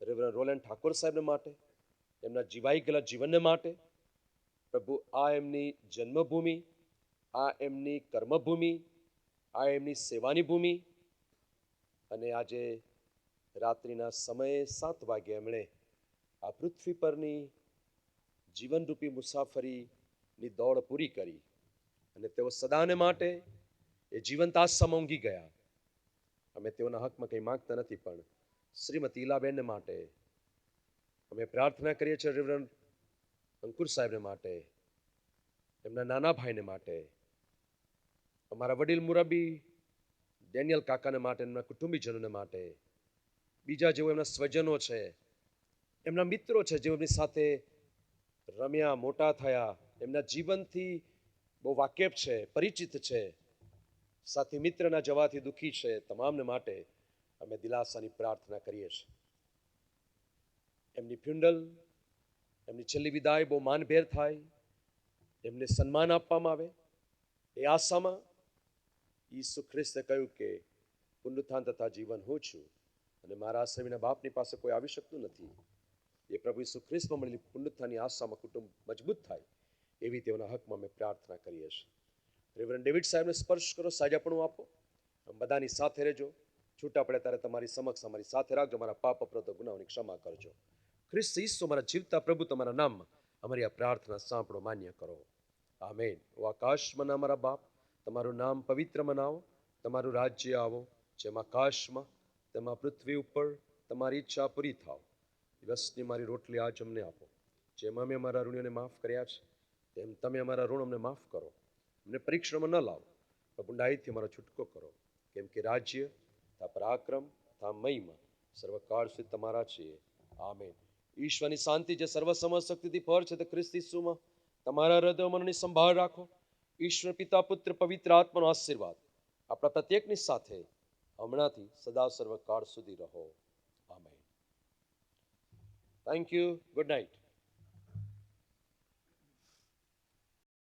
રેવરન્ડ રોલેન્ડ ઠાકોર સાહેબને માટે, એમના જીવાઈ ગયેલા જીવનને માટે. પ્રભુ આ એમની જન્મભૂમિ, આ એમની કર્મભૂમિ, આ એમની સેવાની ભૂમિ અને આજે રાત્રિના સમયે 7 વાગે એમણે આ પૃથ્વી પરની જીવનરૂપી મુસાફરીની દોડ પૂરી કરી અને તેઓ સદાને માટે એ જીવંત આશામાં ઊંઘી ગયા. અમે તેઓના હકમાં કંઈ માંગતા નથી, પણ શ્રીમતી ઈલાબેનને માટે અમે પ્રાર્થના કરીએ છીએ, રેવરન્ડ અંકુર સાહેબને માટે, એમના નાના ભાઈને માટે, અમારા વડીલ મુરબ્બી ડેનિયલ કાકાને માટે, એમના કુટુંબીજનોને માટે, બીજા જેઓ એમના સ્વજનો છે, એમના મિત્રો છે, જેઓ એમની સાથે રમ્યા, મોટા થયા, એમના જીવનથી બહુ વાકેફ છે, પરિચિત છે, સાથી મિત્રના જવાથી દુઃખી છે, તમામને માટે અમે દિલાસાની પ્રાર્થના કરીએ છીએ. એમની ફ્યુનરલ એમની છેલ્લી વિદાય બહુ માનભેર થાય, એમને સન્માન આપવામાં આવે એ આશામાં ઈસુ ખ્રિસ્તે કહ્યું કે પુનરુત્થાન તથા જીવન હું છું અને મારા આશા વિના બાપની પાસે કોઈ આવી શકતું નથી. એ પ્રભુ ઈસુ ખ્રિસ્તમાં મળેલી પુનરુત્થાનની આશામાં કુટુંબ મજબૂત થાય એવી તેઓના હકમાં અમે પ્રાર્થના કરીએ છીએ. રેવરન્ડ ડેવિડ સાહેબને સ્પર્શ કરો, સાજાપણું આપો, બધાની સાથે રહેજો. છૂટા પડે ત્યારે તમારી સમક્ષ અમારી સાથે રાખજો. અમારા પાપ અપરાધો ગુનાઓની ક્ષમા કરજો. ખ્રિસ્ત ઈસુ અમારા જીવતા પ્રભુ તમારા નામમાં અમારી આ પ્રાર્થના સાંભળો, માન્ય કરો. આમેન. ઓ આકાશમાં અમારા બાપ, તમારું નામ પવિત્ર મનાવો, તમારું રાજ્ય આવો, જેમ આકાશમાં તેમાં પૃથ્વી ઉપર તમારી ઈચ્છા પૂરી થાવ. દિવસની મારી રોટલી આજ અમને આપો, જેમ અમે અમારા ઋણીઓને માફ કર્યા છે તેમ તમે અમારા ઋણ અમને માફ કરો. અમને પરીક્ષણમાં ન લાવો, પણ બુંડાઈથી અમારો છૂટકો કરો, કેમ કે રાજ્ય, તા પરાક્રમ, તા મહિમા સર્વકાળ સુધી તમારા છીએ. આમેન. ઈશ્વરની શાંતિ જે સર્વ સમશક્તિથી પર છે તે ખ્રિસ્ત ઈસુમાં તમારા હૃદય મનની સંભાળ રાખો. ઈશ્વર પિતા, પુત્ર, પવિત્ર આત્માનો આશીર્વાદ આપણા પ્રત્યેકની સાથે હમણાંથી સદા સર્વકાળ સુધી રહો. Amen. Thank you. Good night.